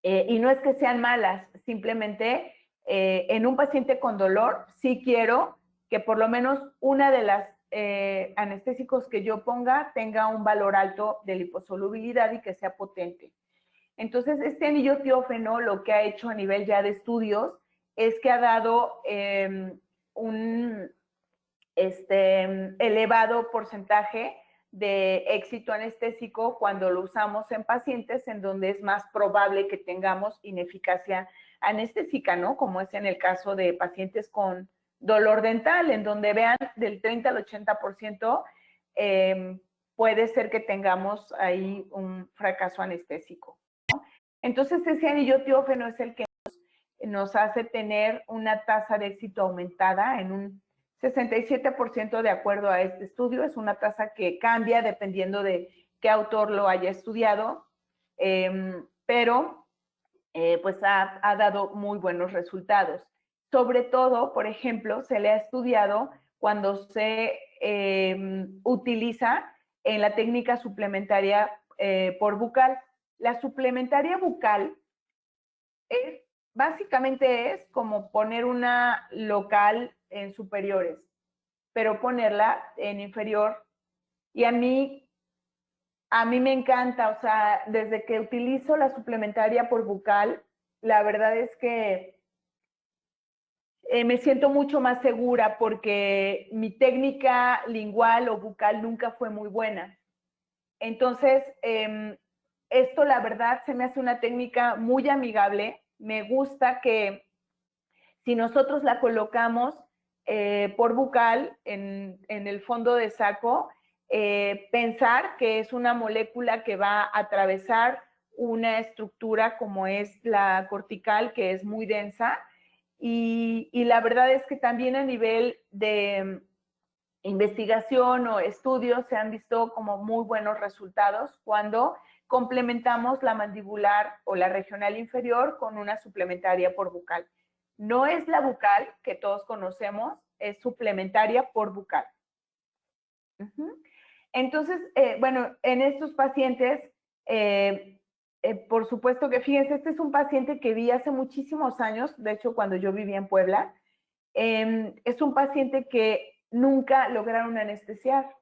Y no es que sean malas, simplemente en un paciente con dolor sí quiero que por lo menos una de las anestésicos que yo ponga tenga un valor alto de liposolubilidad y que sea potente. Entonces, este anillo tiófeno lo que ha hecho a nivel ya de estudios es que ha dado un elevado porcentaje de éxito anestésico cuando lo usamos en pacientes en donde es más probable que tengamos ineficacia anestésica, ¿no? Como es en el caso de pacientes con dolor dental, en donde vean del 30 al 80% puede ser que tengamos ahí un fracaso anestésico, ¿no? Entonces, ese anillo tiófeno es el que nos hace tener una tasa de éxito aumentada en un 67% de acuerdo a este estudio. Es una tasa que cambia dependiendo de qué autor lo haya estudiado, pero pues ha dado muy buenos resultados. Sobre todo, por ejemplo, se le ha estudiado cuando se utiliza en la técnica suplementaria por bucal. La suplementaria bucal básicamente es como poner una local en superiores, pero ponerla en inferior. Y a mí me encanta, o sea, desde que utilizo la suplementaria por bucal, la verdad es que me siento mucho más segura porque mi técnica lingual o bucal nunca fue muy buena. Entonces, esto la verdad se me hace una técnica muy amigable. Me gusta que si nosotros la colocamos por bucal en el fondo de saco, pensar que es una molécula que va a atravesar una estructura como es la cortical, que es muy densa, y la verdad es que también a nivel de investigación o estudios se han visto como muy buenos resultados cuando complementamos la mandibular o la regional inferior con una suplementaria por bucal. No es la bucal que todos conocemos, es suplementaria por bucal. Entonces, bueno, en estos pacientes, por supuesto que, fíjense, este es un paciente que vi hace muchísimos años, de hecho, cuando yo vivía en Puebla. Es un paciente que nunca lograron anestesiar.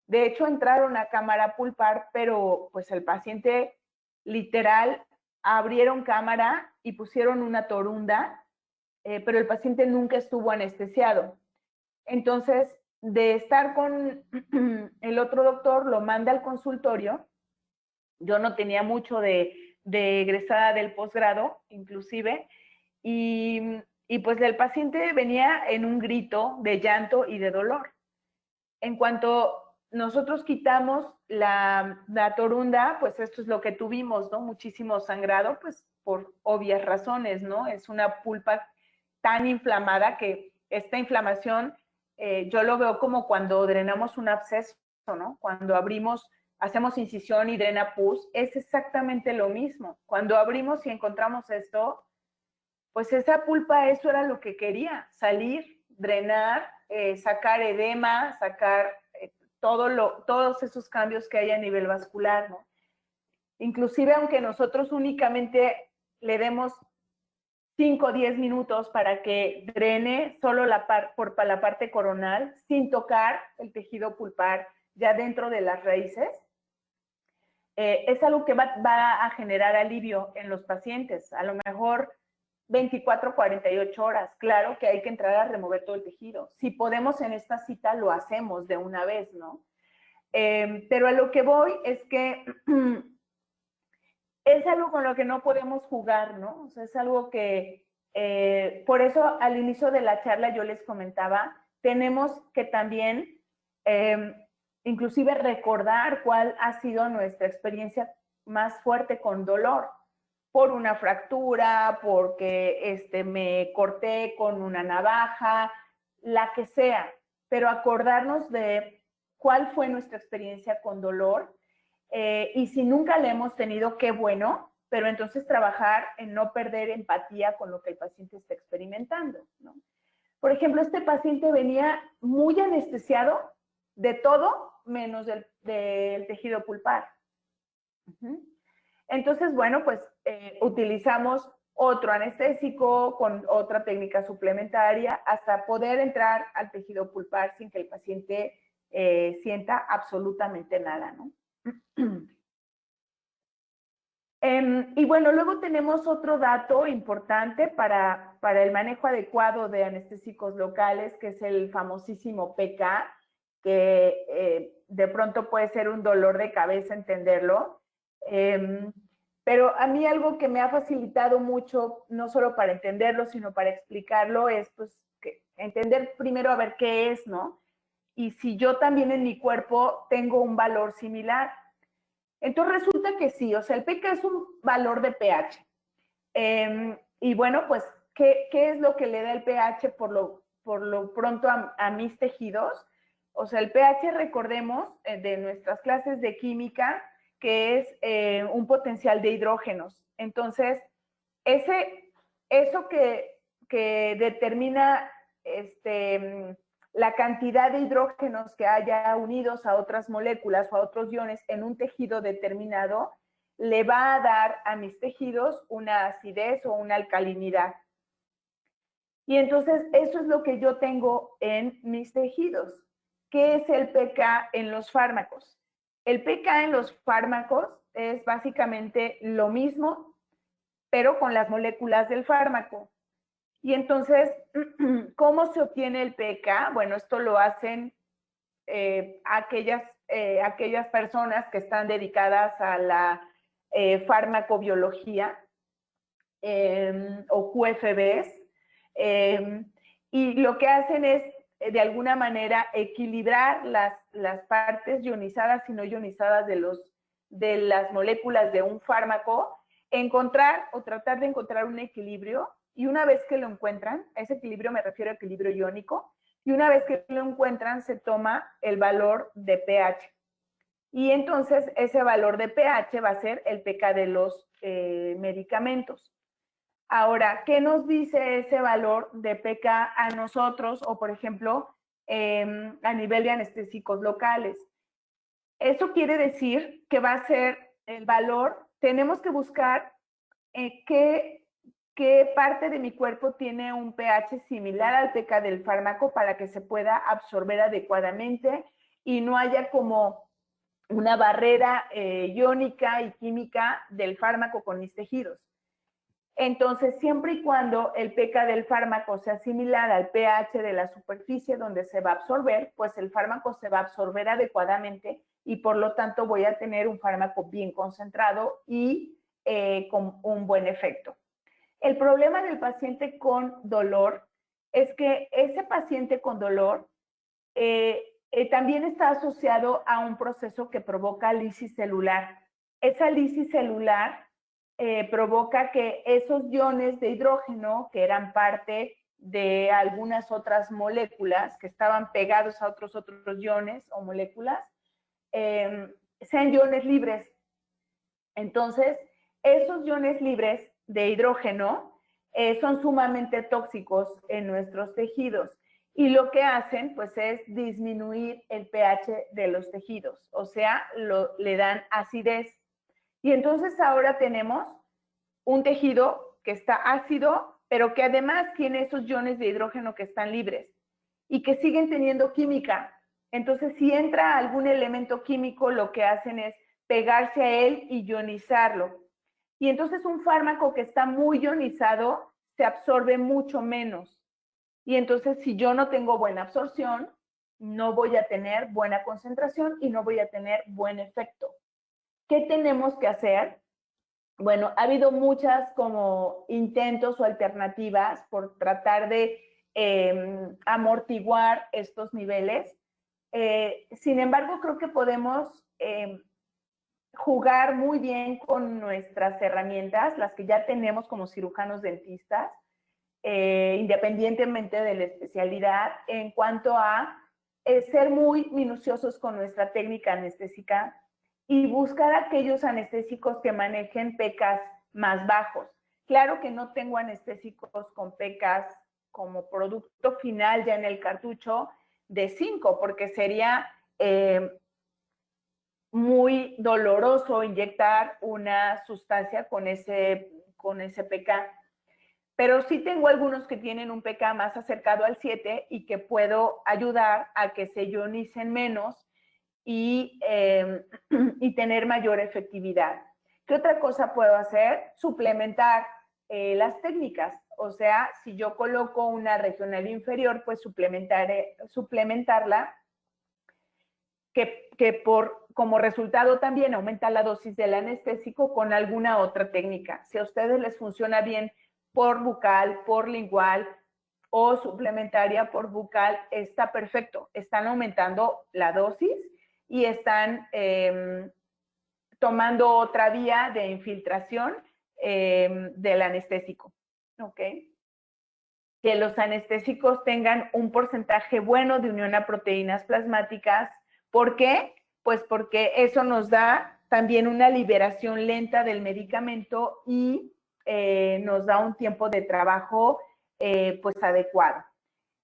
De hecho, entraron a cámara pulpar, pero pues el paciente literal abrieron cámara y pusieron una torunda, pero el paciente nunca estuvo anestesiado. Entonces, de estar con el otro doctor, lo manda al consultorio. Yo no tenía mucho de egresada del posgrado, inclusive, y pues el paciente venía en un grito de llanto y de dolor. En cuanto nosotros quitamos la torunda, pues esto es lo que tuvimos, ¿no? Muchísimo sangrado, pues por obvias razones, ¿no? Es una pulpa tan inflamada que esta inflamación, yo lo veo como cuando drenamos un absceso, ¿no? Cuando abrimos, hacemos incisión y drena pus, es exactamente lo mismo. Cuando abrimos y encontramos esto, pues esa pulpa, eso era lo que quería, salir, drenar, sacar edema, sacar todos esos cambios que hay a nivel vascular, ¿no? Inclusive aunque nosotros únicamente le demos 5 o 10 minutos para que drene solo por la parte coronal, sin tocar el tejido pulpar ya dentro de las raíces, es algo que va a generar alivio en los pacientes. A lo mejor 24, 48 horas. Claro que hay que entrar a remover todo el tejido. Si podemos en esta cita, lo hacemos de una vez, ¿no? Pero a lo que voy es que es algo con lo que no podemos jugar, ¿no? O sea, es algo que, por eso al inicio de la charla yo les comentaba, tenemos que también inclusive recordar cuál ha sido nuestra experiencia más fuerte con dolor, por una fractura, porque me corté con una navaja, la que sea, pero acordarnos de cuál fue nuestra experiencia con dolor, y si nunca la hemos tenido, qué bueno, pero entonces trabajar en no perder empatía con lo que el paciente está experimentando, ¿no? Por ejemplo, este paciente venía muy anestesiado de todo menos del tejido pulpar. Entonces, bueno, pues utilizamos otro anestésico con otra técnica suplementaria hasta poder entrar al tejido pulpar sin que el paciente sienta absolutamente nada, ¿no? Y bueno, luego tenemos otro dato importante para el manejo adecuado de anestésicos locales, que es el famosísimo PK, que de pronto puede ser un dolor de cabeza entenderlo. Pero a mí algo que me ha facilitado mucho, no solo para entenderlo, sino para explicarlo, es pues entender primero a ver qué es, ¿no? Y si yo también en mi cuerpo tengo un valor similar. Entonces resulta que sí, o sea, el pK es un valor de pH. Y bueno, pues, ¿qué es lo que le da el pH por lo pronto a mis tejidos? O sea, el pH, recordemos, de nuestras clases de química, que es un potencial de hidrógenos. Entonces, eso que determina la cantidad de hidrógenos que haya unidos a otras moléculas o a otros iones en un tejido determinado, le va a dar a mis tejidos una acidez o una alcalinidad. Y entonces eso es lo que yo tengo en mis tejidos. ¿Qué es el pK en los fármacos? El pK en los fármacos es básicamente lo mismo, pero con las moléculas del fármaco. Y entonces, ¿cómo se obtiene el pK? Bueno, esto lo hacen aquellas personas que están dedicadas a la farmacobiología o QFBs, y lo que hacen es, de alguna manera, equilibrar las partes ionizadas y no ionizadas de las moléculas de un fármaco, encontrar o tratar de encontrar un equilibrio, y una vez que lo encuentran, a ese equilibrio me refiero a equilibrio iónico, y una vez que lo encuentran se toma el valor de pH. Y entonces ese valor de pH va a ser el pK de los medicamentos. Ahora, ¿qué nos dice ese valor de pK a nosotros o, por ejemplo, a nivel de anestésicos locales? Eso quiere decir que va a ser el valor, tenemos que buscar qué parte de mi cuerpo tiene un pH similar al pK del fármaco para que se pueda absorber adecuadamente y no haya como una barrera iónica y química del fármaco con mis tejidos. Entonces, siempre y cuando el pK del fármaco sea similar al pH de la superficie donde se va a absorber, pues el fármaco se va a absorber adecuadamente y por lo tanto voy a tener un fármaco bien concentrado y con un buen efecto. El problema del paciente con dolor es que ese paciente con dolor también está asociado a un proceso que provoca lisis celular. Esa lisis celular provoca que esos iones de hidrógeno, que eran parte de algunas otras moléculas que estaban pegados a otros iones o moléculas, sean iones libres. Entonces, esos iones libres de hidrógeno son sumamente tóxicos en nuestros tejidos y lo que hacen pues es disminuir el pH de los tejidos, o sea, le dan acidez. Y entonces ahora tenemos un tejido que está ácido, pero que además tiene esos iones de hidrógeno que están libres y que siguen teniendo química. Entonces, si entra algún elemento químico, lo que hacen es pegarse a él y ionizarlo. Y entonces un fármaco que está muy ionizado se absorbe mucho menos. Y entonces, si yo no tengo buena absorción, no voy a tener buena concentración y no voy a tener buen efecto. ¿Qué tenemos que hacer? Bueno, ha habido muchas como intentos o alternativas por tratar de amortiguar estos niveles. Sin embargo, creo que podemos jugar muy bien con nuestras herramientas, las que ya tenemos como cirujanos dentistas, independientemente de la especialidad, en cuanto a ser muy minuciosos con nuestra técnica anestésica y buscar aquellos anestésicos que manejen pKs más bajos. Claro que no tengo anestésicos con pKs como producto final ya en el cartucho de 5, porque sería muy doloroso inyectar una sustancia con ese pK. Pero sí tengo algunos que tienen un pK más acercado al 7 y que puedo ayudar a que se ionicen menos y tener mayor efectividad. ¿Qué otra cosa puedo hacer? Suplementar las técnicas. O sea, si yo coloco una regional inferior, pues suplementarla, que como resultado también aumenta la dosis del anestésico con alguna otra técnica. Si a ustedes les funciona bien por bucal, por lingual o suplementaria por bucal, está perfecto. Están aumentando la dosis y están tomando otra vía de infiltración del anestésico. ¿Ok? Que los anestésicos tengan un porcentaje bueno de unión a proteínas plasmáticas. ¿Por qué? Pues porque eso nos da también una liberación lenta del medicamento y nos da un tiempo de trabajo pues adecuado.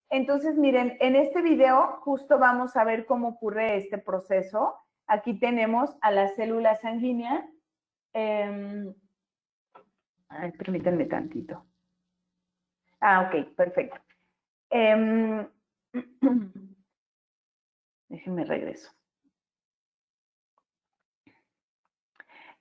Entonces, miren, en este video justo vamos a ver cómo ocurre este proceso. Aquí tenemos a la célula sanguínea. Permítanme tantito. Ok, perfecto. Déjenme regreso.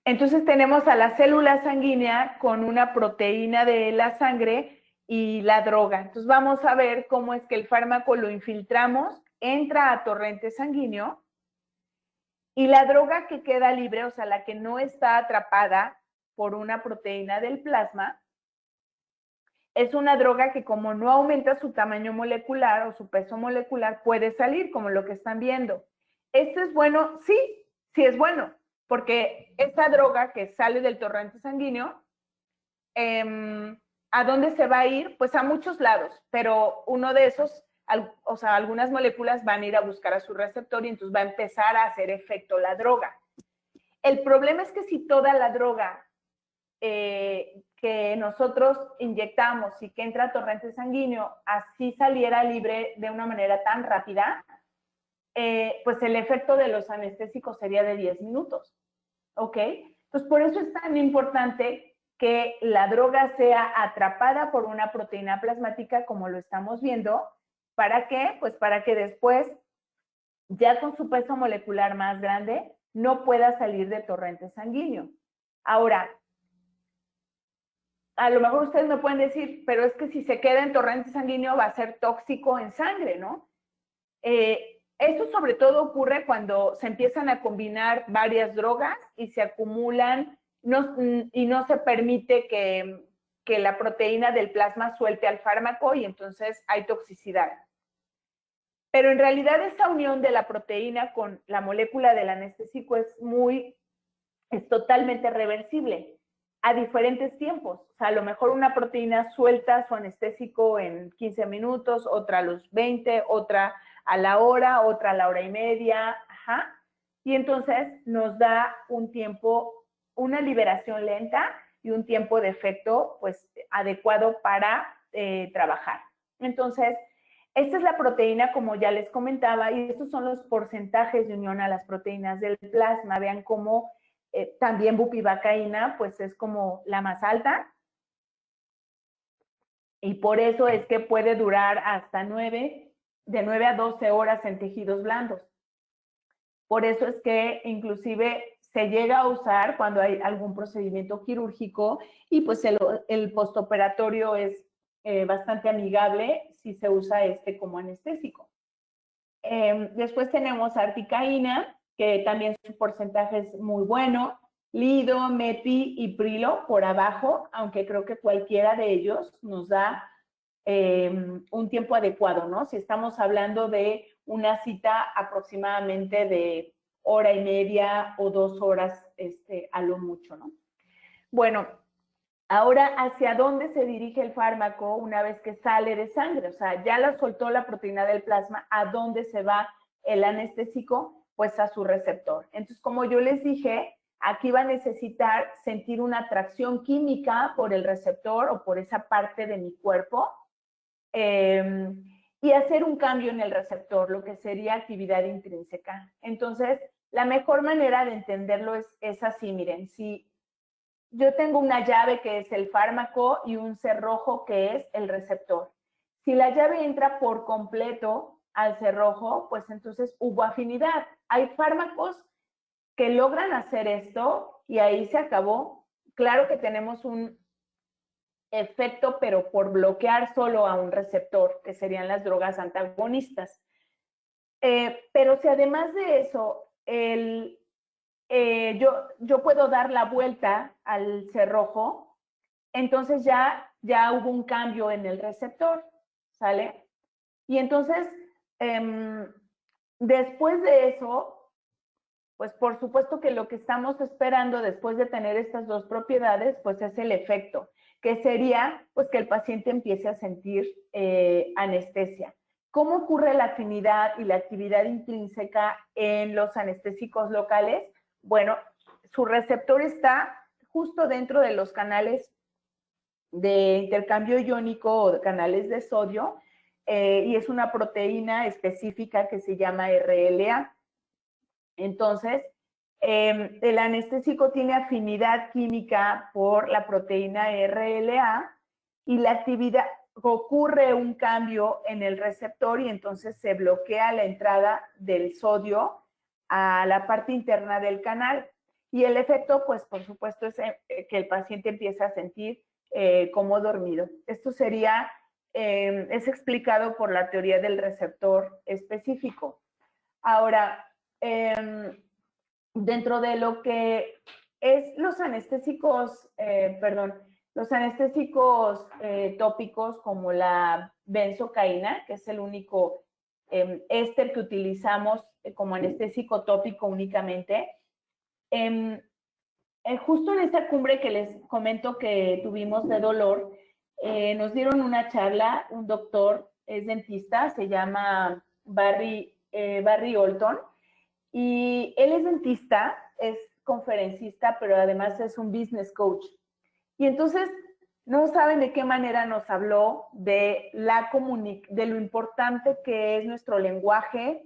Entonces tenemos a la célula sanguínea con una proteína de la sangre y la droga. Entonces vamos a ver cómo es que el fármaco lo infiltramos, entra a torrente sanguíneo y la droga que queda libre, o sea, la que no está atrapada por una proteína del plasma, es una droga que como no aumenta su tamaño molecular o su peso molecular, puede salir, como lo que están viendo. ¿Esto es bueno? Sí, sí es bueno, porque esta droga que sale del torrente sanguíneo, ¿a dónde se va a ir? Pues a muchos lados, pero uno de esos, o sea, algunas moléculas van a ir a buscar a su receptor y entonces va a empezar a hacer efecto la droga. El problema es que si toda la droga que nosotros inyectamos y que entra a torrente sanguíneo, así saliera libre de una manera tan rápida, pues el efecto de los anestésicos sería de 10 minutos. ¿Ok? Entonces, por eso es tan importante que la droga sea atrapada por una proteína plasmática, como lo estamos viendo. ¿Para qué? Pues para que después, ya con su peso molecular más grande, no pueda salir de torrente sanguíneo. Ahora, a lo mejor ustedes me pueden decir, pero es que si se queda en torrente sanguíneo va a ser tóxico en sangre, ¿no? Esto sobre todo ocurre cuando se empiezan a combinar varias drogas y se acumulan y no se permite que la proteína del plasma suelte al fármaco y entonces hay toxicidad. Pero en realidad esa unión de la proteína con la molécula del anestésico es totalmente reversible a diferentes tiempos. O sea, a lo mejor una proteína suelta su anestésico en 15 minutos, otra a los 20, otra a la hora, otra a la hora y media, ajá. Y entonces nos da un tiempo, una liberación lenta y un tiempo de efecto, pues, adecuado para trabajar. Entonces, esta es la proteína, como ya les comentaba, y estos son los porcentajes de unión a las proteínas del plasma. Vean cómo también bupivacaína, pues es como la más alta. Y por eso es que puede durar hasta de 9 a 12 horas en tejidos blandos. Por eso es que inclusive se llega a usar cuando hay algún procedimiento quirúrgico y pues el postoperatorio es bastante amigable si se usa como anestésico. Después tenemos articaína, que también su porcentaje es muy bueno. Lido, Mepi y Prilo por abajo, aunque creo que cualquiera de ellos nos da un tiempo adecuado, ¿no? Si estamos hablando de una cita aproximadamente de hora y media o 2 horas a lo mucho, ¿no? Bueno, ahora, ¿hacia dónde se dirige el fármaco una vez que sale de sangre? O sea, ya la soltó la proteína del plasma, ¿a dónde se va el anestésico? Pues a su receptor. Entonces, como yo les dije, aquí va a necesitar sentir una atracción química por el receptor o por esa parte de mi cuerpo y hacer un cambio en el receptor, lo que sería actividad intrínseca. Entonces, la mejor manera de entenderlo es así, miren, si yo tengo una llave que es el fármaco y un cerrojo que es el receptor. Si la llave entra por completo al cerrojo, pues entonces hubo afinidad. Hay fármacos que logran hacer esto y ahí se acabó. Claro que tenemos un efecto, pero por bloquear solo a un receptor, que serían las drogas antagonistas. Pero si además de eso, yo puedo dar la vuelta al cerrojo, entonces ya hubo un cambio en el receptor, ¿sale? Y entonces, después de eso, pues por supuesto que lo que estamos esperando después de tener estas dos propiedades, pues es el efecto, que sería pues que el paciente empiece a sentir anestesia. ¿Cómo ocurre la afinidad y la actividad intrínseca en los anestésicos locales? Bueno, su receptor está justo dentro de los canales de intercambio iónico o de canales de sodio, y es una proteína específica que se llama RLA. Entonces, el anestésico tiene afinidad química por la proteína RLA y la actividad, ocurre un cambio en el receptor y entonces se bloquea la entrada del sodio a la parte interna del canal. Y el efecto, pues por supuesto, es que el paciente empieza a sentir como dormido. Esto sería, es explicado por la teoría del receptor específico. Ahora, dentro de lo que es los anestésicos, los anestésicos tópicos como la benzocaína, que es el único éster que utilizamos como anestésico tópico únicamente. Justo en esta cumbre que les comento que tuvimos de dolor, nos dieron una charla, un doctor, es dentista, se llama Barry Olton, y él es dentista, es conferencista, pero además es un business coach. Y entonces, no saben de qué manera nos habló de lo importante que es nuestro lenguaje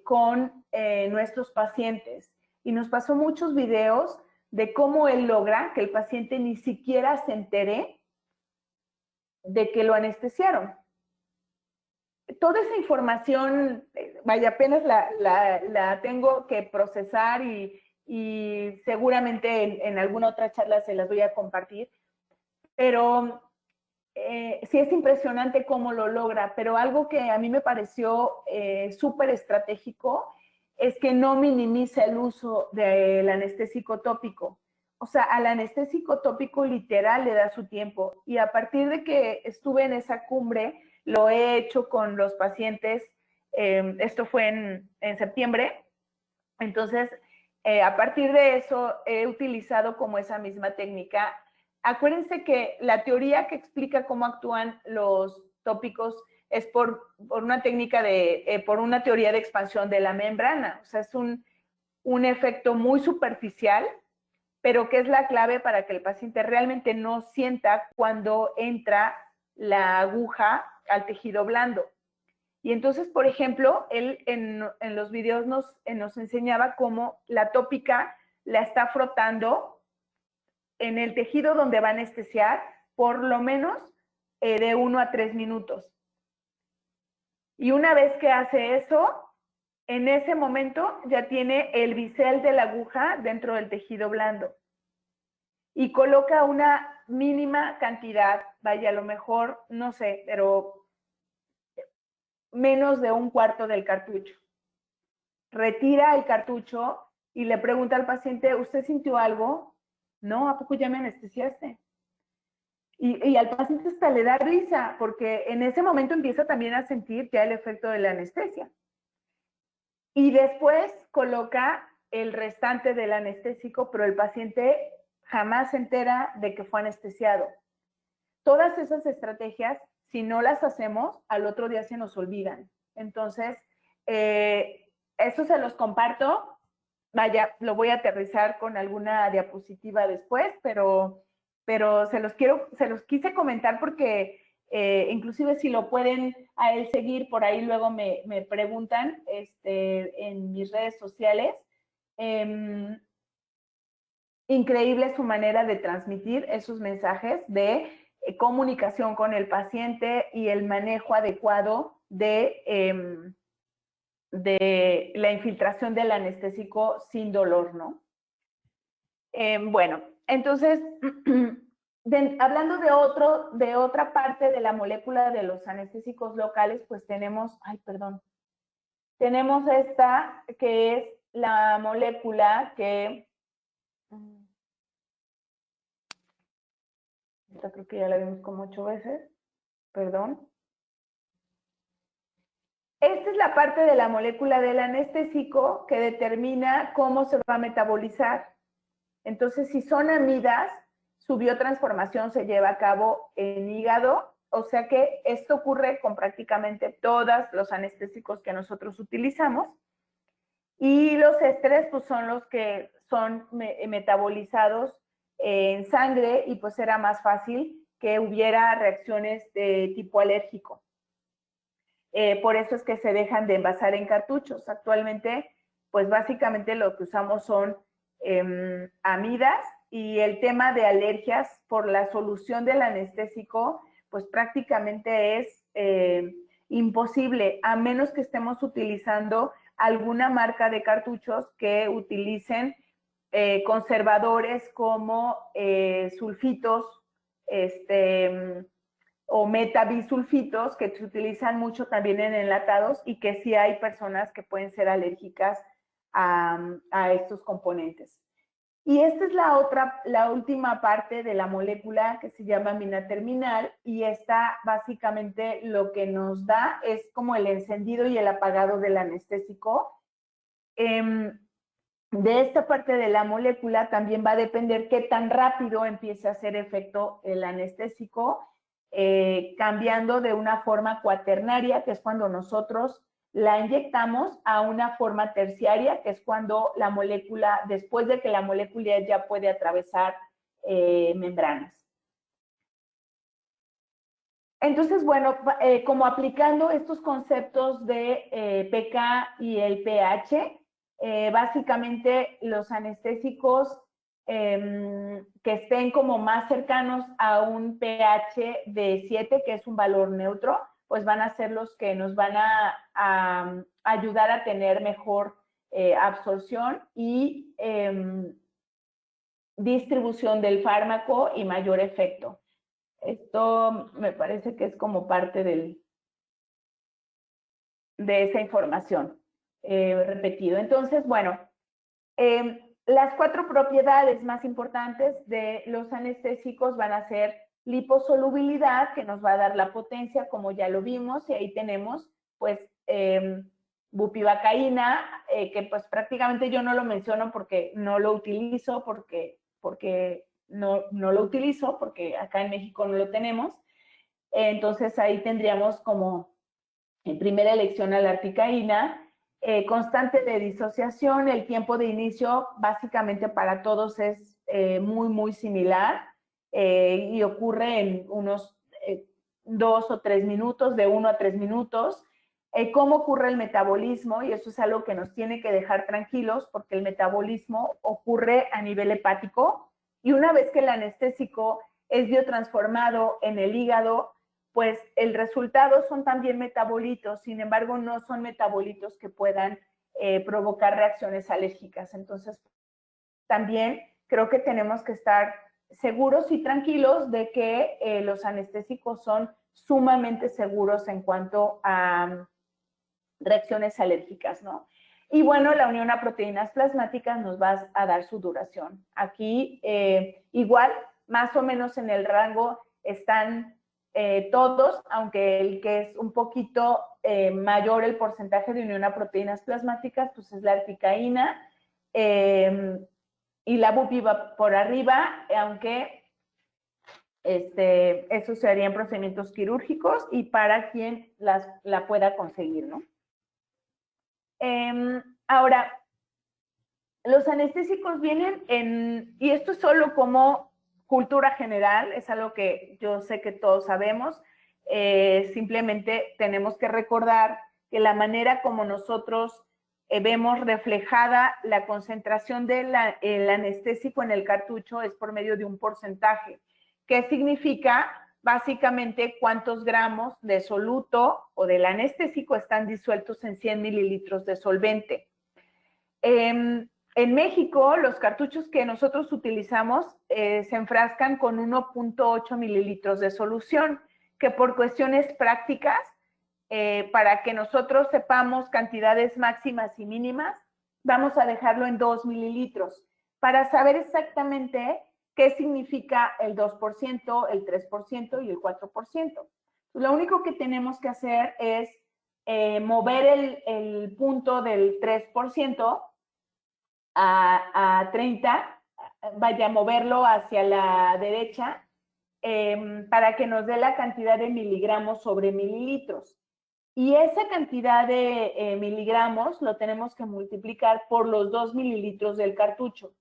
con nuestros pacientes. Y nos pasó muchos videos de cómo él logra que el paciente ni siquiera se entere de que lo anestesiaron. Toda esa información, vaya, apenas la tengo que procesar y seguramente en alguna otra charla se las voy a compartir, pero sí es impresionante cómo lo logra, pero algo que a mí me pareció súper estratégico es que no minimiza el uso del anestésico tópico. O sea, al anestésico tópico literal le da su tiempo, y a partir de que estuve en esa cumbre, lo he hecho con los pacientes, esto fue en septiembre, entonces a partir de eso he utilizado como esa misma técnica. Acuérdense que la teoría que explica cómo actúan los tópicos es por una técnica por una teoría de expansión de la membrana, o sea, es un efecto muy superficial, pero que es la clave para que el paciente realmente no sienta cuando entra la aguja al tejido blando. Y entonces, por ejemplo, él en los videos nos enseñaba cómo la tópica la está frotando en el tejido donde va a anestesiar por lo menos de 1 a 3 minutos. Y una vez que hace eso, en ese momento ya tiene el bisel de la aguja dentro del tejido blando. Y coloca una mínima cantidad, vaya, a lo mejor, no sé, pero menos de un cuarto del cartucho. Retira el cartucho y le pregunta al paciente, ¿usted sintió algo? No, ¿a poco ya me anestesiaste? Y al paciente hasta le da risa, porque en ese momento empieza también a sentir ya el efecto de la anestesia. Y después coloca el restante del anestésico, pero el paciente jamás se entera de que fue anestesiado. Todas esas estrategias, si no las hacemos, al otro día se nos olvidan. Entonces, eso se los comparto. Vaya, lo voy a aterrizar con alguna diapositiva después, pero se los quise comentar porque inclusive si lo pueden a él seguir, por ahí luego me preguntan en mis redes sociales. Increíble su manera de transmitir esos mensajes de comunicación con el paciente y el manejo adecuado de la infiltración del anestésico sin dolor, ¿no? Bueno, entonces, hablando de otra parte de la molécula de los anestésicos locales, pues tenemos, tenemos esta que es la molécula que, esta creo que ya la vimos como 8 veces, perdón. Esta es la parte de la molécula del anestésico que determina cómo se va a metabolizar. Entonces, si son amidas, su biotransformación se lleva a cabo en hígado, o sea que esto ocurre con prácticamente todos los anestésicos que nosotros utilizamos. Y los ésteres, pues son los que son metabolizados en sangre y pues era más fácil que hubiera reacciones de tipo alérgico. Por eso es que se dejan de envasar en cartuchos. Actualmente, pues básicamente lo que usamos son amidas y el tema de alergias por la solución del anestésico, pues prácticamente es imposible, a menos que estemos utilizando alguna marca de cartuchos que utilicen conservadores como sulfitos, o metabisulfitos que se utilizan mucho también en enlatados y que sí hay personas que pueden ser alérgicas a estos componentes. Y esta es la última parte de la molécula que se llama amina terminal y esta básicamente lo que nos da es como el encendido y el apagado del anestésico. De esta parte de la molécula también va a depender qué tan rápido empiece a hacer efecto el anestésico, cambiando de una forma cuaternaria, que es cuando nosotros la inyectamos, a una forma terciaria, que es cuando la molécula, después de que la molécula ya puede atravesar membranas. Entonces, bueno, como aplicando estos conceptos de pK y el pH, básicamente los anestésicos que estén como más cercanos a un pH de 7, que es un valor neutro, pues van a ser los que nos van a ayudar a tener mejor absorción y distribución del fármaco y mayor efecto. Esto me parece que es como parte de esa información repetido. Entonces, bueno, las 4 propiedades más importantes de los anestésicos van a ser liposolubilidad, que nos va a dar la potencia, como ya lo vimos, y ahí tenemos, pues, bupivacaína, que pues prácticamente yo no lo menciono porque no lo utilizo, porque no lo utilizo, porque acá en México no lo tenemos. Entonces ahí tendríamos como en primera elección a la articaína, constante de disociación, el tiempo de inicio básicamente para todos es muy similar y ocurre en unos 2 o 3 minutos, de 1 a 3 minutos. ¿Cómo ocurre el metabolismo? Y eso es algo que nos tiene que dejar tranquilos porque el metabolismo ocurre a nivel hepático y una vez que el anestésico es biotransformado en el hígado, pues el resultado son también metabolitos, sin embargo no son metabolitos que puedan provocar reacciones alérgicas. Entonces, también creo que tenemos que estar seguros y tranquilos de que los anestésicos son sumamente seguros en cuanto a reacciones alérgicas, ¿no? Y bueno, la unión a proteínas plasmáticas nos va a dar su duración. Aquí igual, más o menos en el rango están todos, aunque el que es un poquito mayor el porcentaje de unión a proteínas plasmáticas, pues es la articaína y la bupi va por arriba, aunque eso se haría en procedimientos quirúrgicos y para quien la pueda conseguir, ¿no? Ahora, los anestésicos vienen y esto es solo como cultura general, es algo que yo sé que todos sabemos, simplemente tenemos que recordar que la manera como nosotros vemos reflejada la concentración del anestésico en el cartucho es por medio de un porcentaje, que significa básicamente cuántos gramos de soluto o del anestésico están disueltos en 100 mililitros de solvente. En México, los cartuchos que nosotros utilizamos se enfrascan con 1.8 mililitros de solución, que por cuestiones prácticas, para que nosotros sepamos cantidades máximas y mínimas, vamos a dejarlo en 2 mililitros, para saber exactamente qué significa el 2%, el 3% y el 4%. Lo único que tenemos que hacer es mover el punto del 3% a 30, vaya a moverlo hacia la derecha para que nos dé la cantidad de miligramos sobre mililitros. Y esa cantidad de miligramos lo tenemos que multiplicar por los 2 mililitros del cartucho.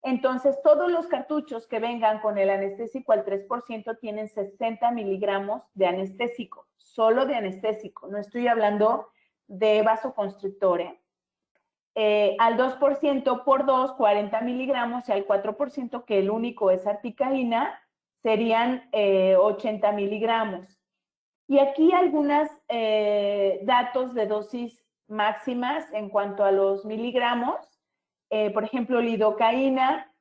Entonces, todos los cartuchos que vengan con el anestésico al 3% tienen 60 miligramos de anestésico, solo de anestésico. No estoy hablando de vasoconstrictor. Al 2% por 2, 40 miligramos, y al 4%, que el único es articaína, serían 80 miligramos. Y aquí algunos datos de dosis máximas en cuanto a los miligramos. Por ejemplo, lidocaína,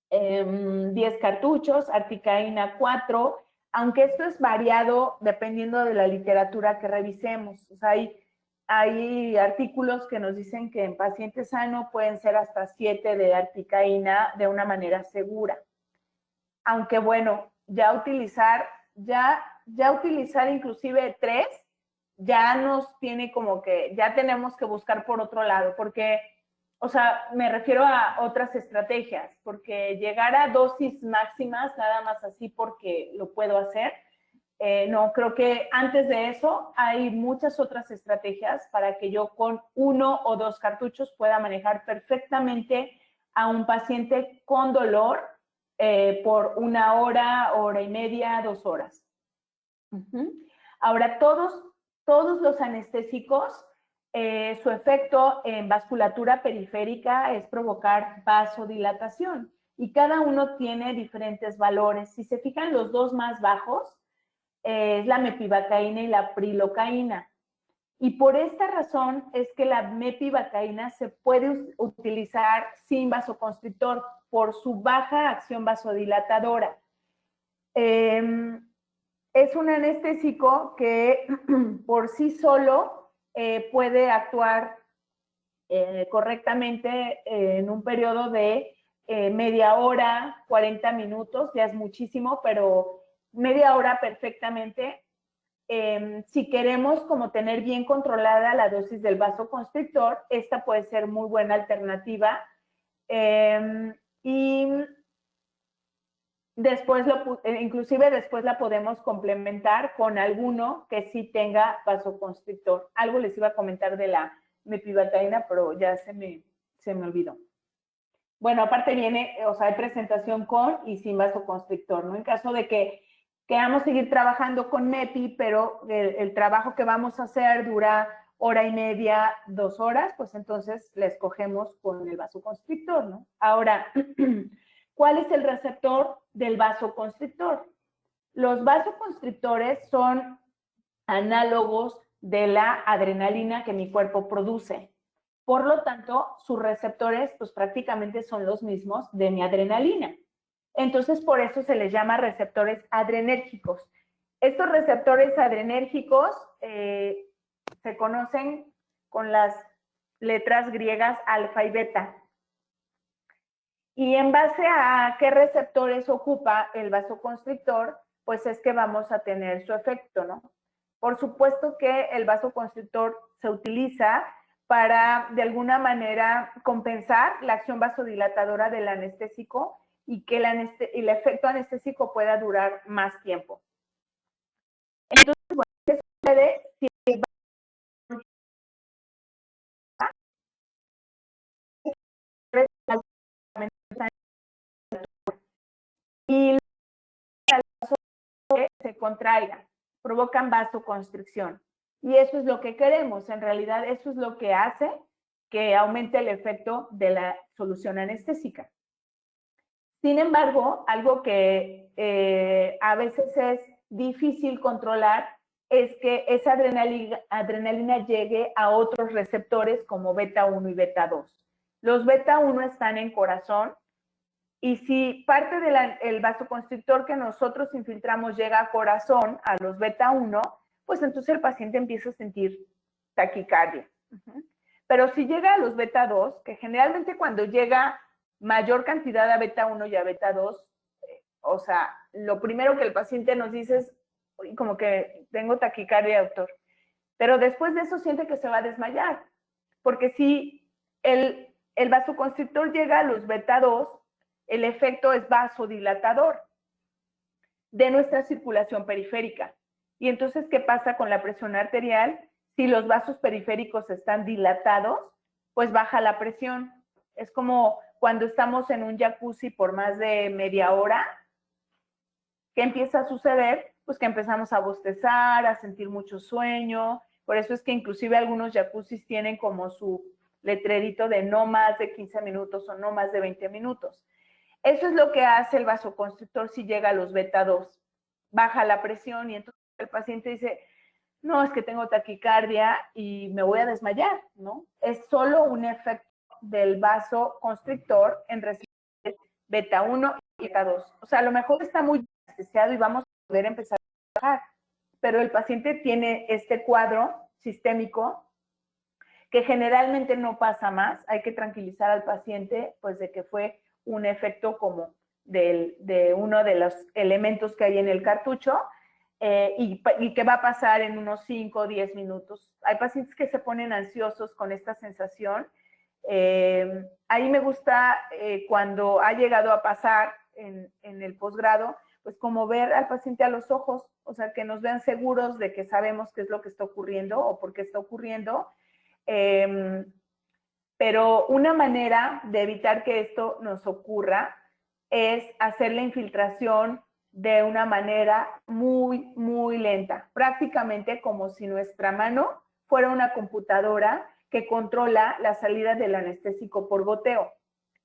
10 cartuchos, articaína 4, aunque esto es variado dependiendo de la literatura que revisemos. O sea, hay artículos que nos dicen que en paciente sano pueden ser hasta 7 de articaína de una manera segura. Aunque bueno, ya utilizar inclusive 3, ya nos tiene como que, ya tenemos que buscar por otro lado, porque, o sea, me refiero a otras estrategias, porque llegar a dosis máximas, nada más así porque lo puedo hacer, no, creo que antes de eso hay muchas otras estrategias para que yo con 1 o 2 cartuchos pueda manejar perfectamente a un paciente con dolor por 1 hora, hora y media, 2 horas. Ahora, todos los anestésicos, su efecto en vasculatura periférica es provocar vasodilatación, y cada uno tiene diferentes valores. Si se fijan, los dos más bajos es la mepivacaína y la prilocaína. Y por esta razón es que la mepivacaína se puede utilizar sin vasoconstrictor por su baja acción vasodilatadora. Es un anestésico que por sí solo puede actuar correctamente en un periodo de media hora, 40 minutos, ya es muchísimo, pero media hora perfectamente. Si queremos como tener bien controlada la dosis del vasoconstrictor, esta puede ser muy buena alternativa. Y después, inclusive después la podemos complementar con alguno que sí tenga vasoconstrictor. Algo les iba a comentar de la mepivacaína, pero ya se me olvidó. Bueno, aparte viene, o sea, hay presentación con y sin vasoconstrictor, ¿no? En caso de que queramos seguir trabajando con MEPI, pero el trabajo que vamos a hacer dura hora y media, 2 horas, pues entonces la escogemos con el vasoconstrictor, ¿no? Ahora, ¿cuál es el receptor del vasoconstrictor? Los vasoconstrictores son análogos de la adrenalina que mi cuerpo produce. Por lo tanto, sus receptores pues prácticamente son los mismos de mi adrenalina. Entonces, por eso se les llama receptores adrenérgicos. Estos receptores adrenérgicos se conocen con las letras griegas alfa y beta. Y en base a qué receptores ocupa el vasoconstrictor, pues es que vamos a tener su efecto, ¿no? Por supuesto que el vasoconstrictor se utiliza para, de alguna manera, compensar la acción vasodilatadora del anestésico y que el efecto anestésico pueda durar más tiempo. Entonces, bueno, ¿qué sucede si el y se contraiga, provocan vasoconstricción? Y eso es lo que queremos. En realidad, eso es lo que hace que aumente el efecto de la solución anestésica. Sin embargo, algo que a veces es difícil controlar es que esa adrenalina llegue a otros receptores como beta 1 y beta 2. Los beta 1 están en corazón y si parte del vasoconstrictor que nosotros infiltramos llega a corazón, a los beta 1, pues entonces el paciente empieza a sentir taquicardia. Pero si llega a los beta 2, que generalmente cuando llega mayor cantidad a beta 1 y a beta 2, o sea, lo primero que el paciente nos dice es, como que tengo taquicardia, doctor. Pero después de eso siente que se va a desmayar. Porque si el vasoconstrictor llega a los beta 2, el efecto es vasodilatador de nuestra circulación periférica. Y entonces, ¿qué pasa con la presión arterial? Si los vasos periféricos están dilatados, pues baja la presión. Es como cuando estamos en un jacuzzi por más de media hora. ¿Qué empieza a suceder? Pues que empezamos a bostezar, a sentir mucho sueño. Por eso es que inclusive algunos jacuzzis tienen como su letrerito de no más de 15 minutos o no más de 20 minutos. Eso es lo que hace el vasoconstrictor si llega a los beta 2. Baja la presión y entonces el paciente dice, no, es que tengo taquicardia y me voy a desmayar, ¿no? Es solo un efecto del vasoconstrictor en receptores beta 1 y beta 2. O sea, a lo mejor está muy anestesiado y vamos a poder empezar a trabajar, pero el paciente tiene este cuadro sistémico que generalmente no pasa más. Hay que tranquilizar al paciente, pues, de que fue un efecto como de uno de los elementos que hay en el cartucho y que va a pasar en unos 5 o 10 minutos. Hay pacientes que se ponen ansiosos con esta sensación. Ahí me gusta cuando ha llegado a pasar en el posgrado, pues como ver al paciente a los ojos, o sea, que nos vean seguros de que sabemos qué es lo que está ocurriendo o por qué está ocurriendo. Pero una manera de evitar que esto nos ocurra es hacer la infiltración de una manera muy, muy lenta, prácticamente como si nuestra mano fuera una computadora que controla la salida del anestésico por goteo.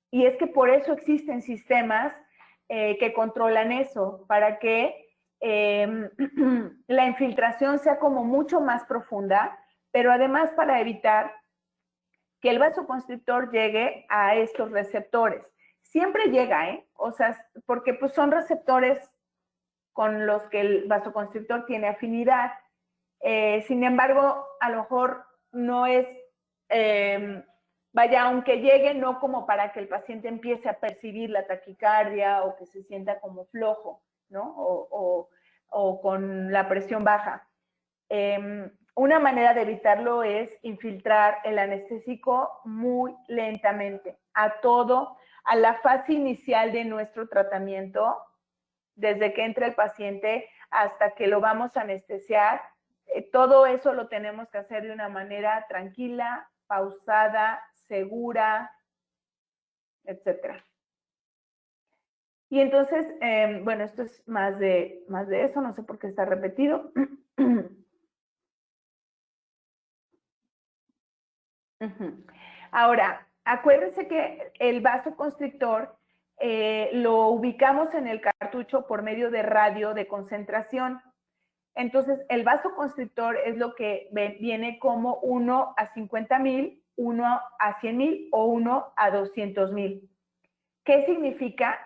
Y es que por eso existen sistemas que controlan eso, para que la infiltración sea como mucho más profunda, pero además para evitar que el vasoconstrictor llegue a estos receptores. Siempre llega, ¿eh? O sea, porque pues son receptores con los que el vasoconstrictor tiene afinidad. Sin embargo, a lo mejor no es, vaya, aunque llegue, no como para que el paciente empiece a percibir la taquicardia o que se sienta como flojo, ¿no? O con la presión baja. Una manera de evitarlo es infiltrar el anestésico muy lentamente a la fase inicial de nuestro tratamiento, desde que entra el paciente hasta que lo vamos a anestesiar. Todo eso lo tenemos que hacer de una manera tranquila, pausada, segura, etcétera. Y entonces, bueno, esto es más de eso, no sé por qué está repetido. Ahora, acuérdense que el vasoconstrictor lo ubicamos en el cartucho por medio de radio de concentración. Entonces, el vasoconstrictor es lo que viene como 1 a 50,000, 1 a 100,000 o 1 a 200,000. ¿Qué significa?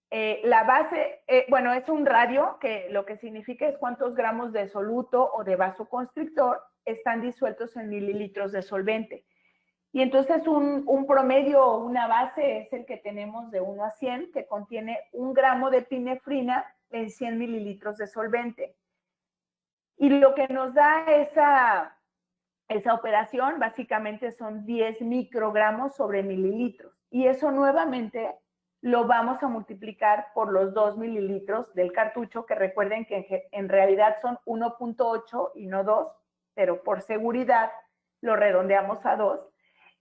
La base, bueno, es un radio que lo que significa es cuántos gramos de soluto o de vasoconstrictor están disueltos en mililitros de solvente. Y entonces un promedio o una base es el que tenemos de 1 a 100, que contiene 1 gramo de epinefrina en 100 mililitros de solvente. Y lo que nos da esa operación básicamente son 10 microgramos sobre mililitros. Y eso nuevamente lo vamos a multiplicar por los 2 mililitros del cartucho, que recuerden que en realidad son 1.8 y no 2, pero por seguridad lo redondeamos a 2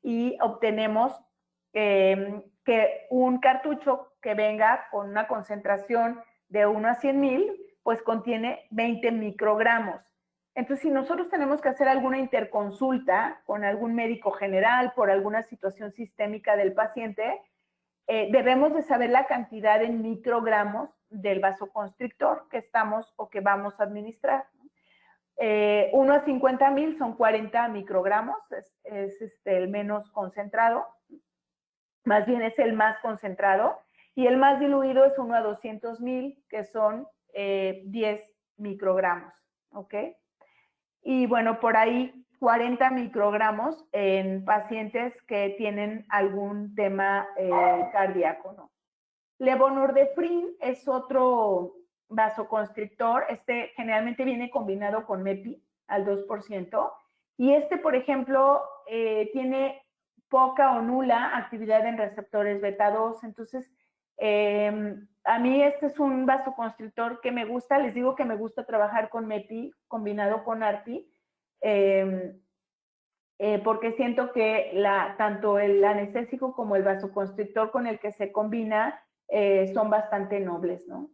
y obtenemos que un cartucho que venga con una concentración de 1 a 100,000, pues contiene 20 microgramos. Entonces, si nosotros tenemos que hacer alguna interconsulta con algún médico general por alguna situación sistémica del paciente, debemos de saber la cantidad en microgramos del vasoconstrictor que estamos o que vamos a administrar. 1 a 50,000 son 40 microgramos, es el menos concentrado. más bien es el más concentrado, y el más diluido es 1 a 200,000, que son 10 microgramos, ¿ok? Y bueno, por ahí 40 microgramos en pacientes que tienen algún tema cardíaco, ¿no? Levonorfrin es otro vasoconstrictor, generalmente viene combinado con MEPI al 2%, y por ejemplo, tiene poca o nula actividad en receptores beta 2, entonces a mí este es un vasoconstrictor que me gusta, les digo que me gusta trabajar con MEPI combinado con ARPI, porque siento que tanto el anestésico como el vasoconstrictor con el que se combina son bastante nobles, ¿no?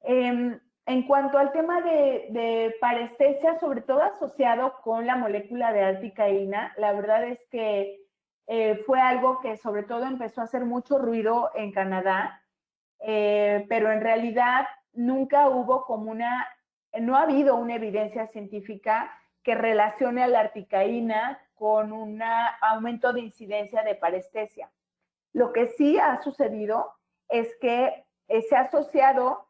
En cuanto al tema de parestesia, sobre todo asociado con la molécula de articaína, la verdad es que fue algo que sobre todo empezó a hacer mucho ruido en Canadá, pero en realidad nunca hubo no ha habido una evidencia científica que relacione a la articaína con un aumento de incidencia de parestesia. Lo que sí ha sucedido es que se ha asociado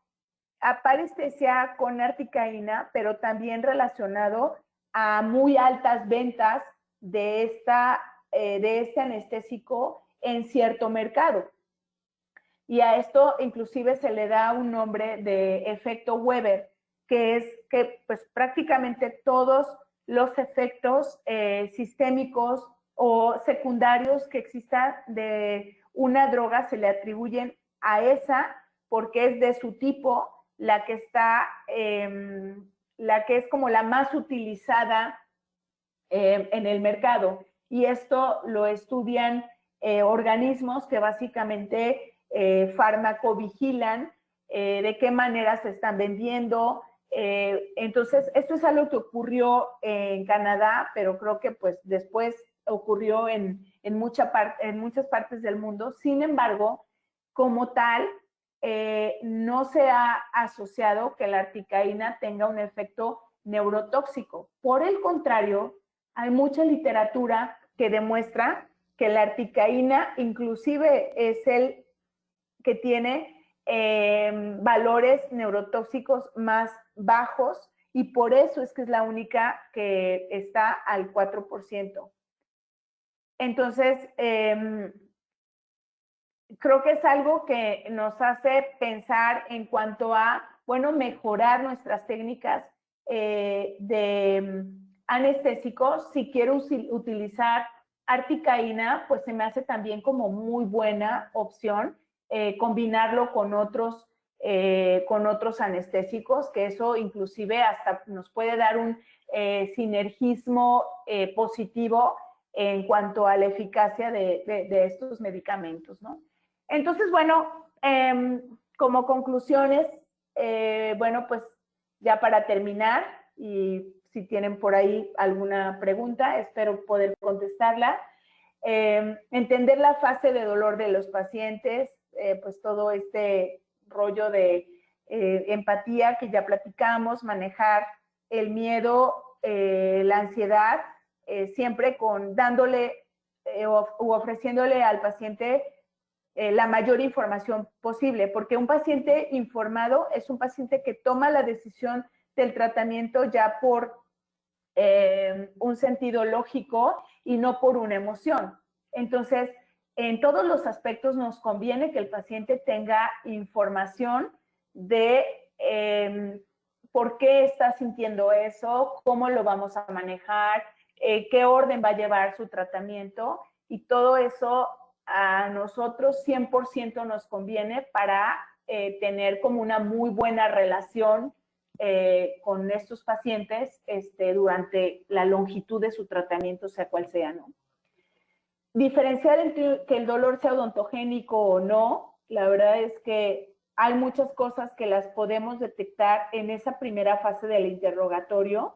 a parestesia con articaína, pero también relacionado a muy altas ventas de este anestésico en cierto mercado. Y a esto inclusive se le da un nombre de efecto Weber, que es que pues prácticamente todos los efectos sistémicos o secundarios que existan de una droga se le atribuyen a esa porque es de su tipo la que es como la más utilizada en el mercado. Y esto lo estudian organismos que básicamente farmacovigilan de qué manera se están vendiendo. Entonces, esto es algo que ocurrió en Canadá, pero creo que pues después ocurrió en muchas partes del mundo. Sin embargo, como tal, no se ha asociado que la articaína tenga un efecto neurotóxico. Por el contrario, hay mucha literatura que demuestra que la articaína inclusive es el que tiene valores neurotóxicos más bajos y por eso es que es la única que está al 4%. Entonces, creo que es algo que nos hace pensar en cuanto a, bueno, mejorar nuestras técnicas de anestésicos. Si quiero utilizar articaína, pues se me hace también como muy buena opción combinarlo con otros anestésicos, que eso inclusive hasta nos puede dar un sinergismo positivo en cuanto a la eficacia de estos medicamentos, ¿no? Entonces, bueno, como conclusiones, bueno, pues ya para terminar, y si tienen por ahí alguna pregunta, espero poder contestarla. Entender la fase de dolor de los pacientes, pues todo este rollo de empatía que ya platicamos, manejar el miedo, la ansiedad, siempre dándole u ofreciéndole al paciente la mayor información posible, porque un paciente informado es un paciente que toma la decisión del tratamiento ya por un sentido lógico y no por una emoción. Entonces, en todos los aspectos nos conviene que el paciente tenga información de por qué está sintiendo eso, cómo lo vamos a manejar, qué orden va a llevar su tratamiento, y todo eso a nosotros 100% nos conviene para tener como una muy buena relación con estos pacientes durante la longitud de su tratamiento, sea cual sea, ¿no? Diferenciar entre que el dolor sea odontogénico o no, la verdad es que hay muchas cosas que las podemos detectar en esa primera fase del interrogatorio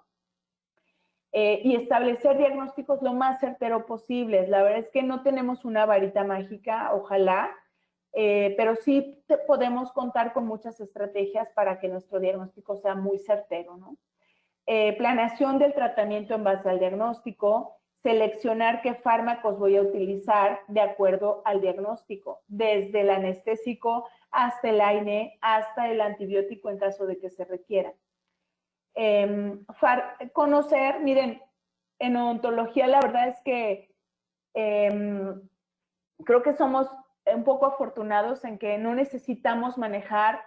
y establecer diagnósticos lo más certero posibles. La verdad es que no tenemos una varita mágica, ojalá, pero sí podemos contar con muchas estrategias para que nuestro diagnóstico sea muy certero, ¿no? Planeación del tratamiento en base al diagnóstico, seleccionar qué fármacos voy a utilizar de acuerdo al diagnóstico, desde el anestésico hasta el AINE, hasta el antibiótico en caso de que se requiera. Conocer, miren, en odontología la verdad es que creo que somos un poco afortunados en que no necesitamos manejar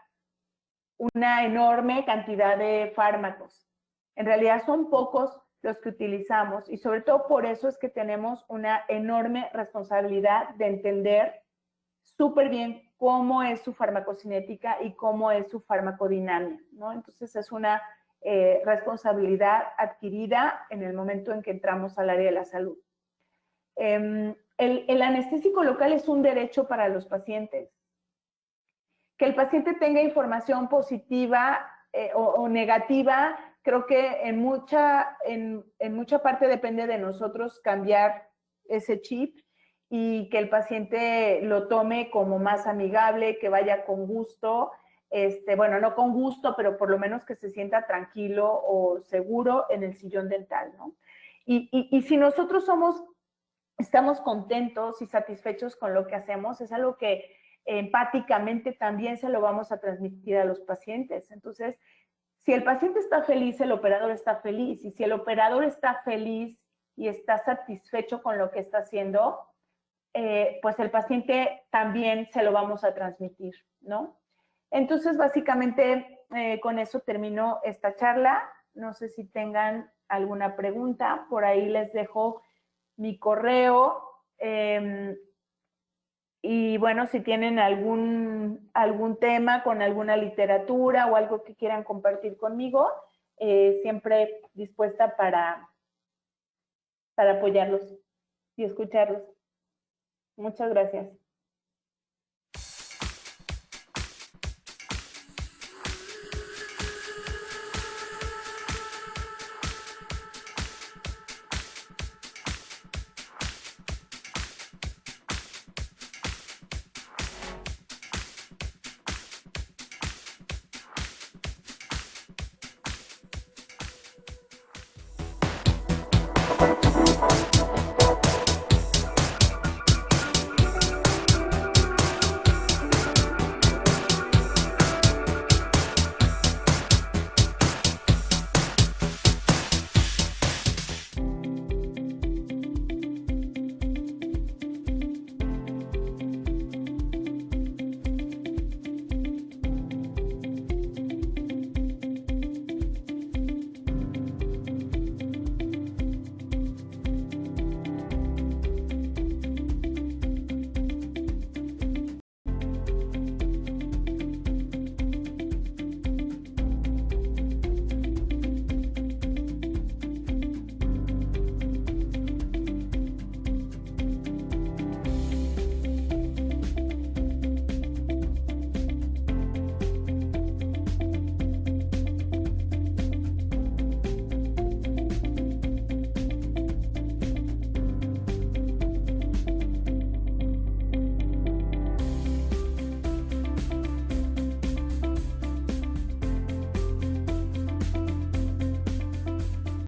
una enorme cantidad de fármacos. En realidad son pocos los que utilizamos y sobre todo por eso es que tenemos una enorme responsabilidad de entender súper bien cómo es su farmacocinética y cómo es su farmacodinámica, ¿no? Entonces es una responsabilidad adquirida en el momento en que entramos al área de la salud. El anestésico local es un derecho para los pacientes. Que el paciente tenga información positiva o negativa, creo que en mucha parte depende de nosotros cambiar ese chip y que el paciente lo tome como más amigable, que vaya con gusto, bueno, no con gusto, pero por lo menos que se sienta tranquilo o seguro en el sillón dental, ¿no? Y si nosotros estamos contentos y satisfechos con lo que hacemos, es algo que empáticamente también se lo vamos a transmitir a los pacientes. Entonces, si el paciente está feliz, el operador está feliz. Y si el operador está feliz y está satisfecho con lo que está haciendo, pues el paciente también se lo vamos a transmitir, ¿no? Entonces, básicamente, con eso termino esta charla. No sé si tengan alguna pregunta. Por ahí les dejo mi correo. Y bueno, si tienen algún tema con alguna literatura o algo que quieran compartir conmigo, siempre dispuesta para apoyarlos y escucharlos. Muchas gracias.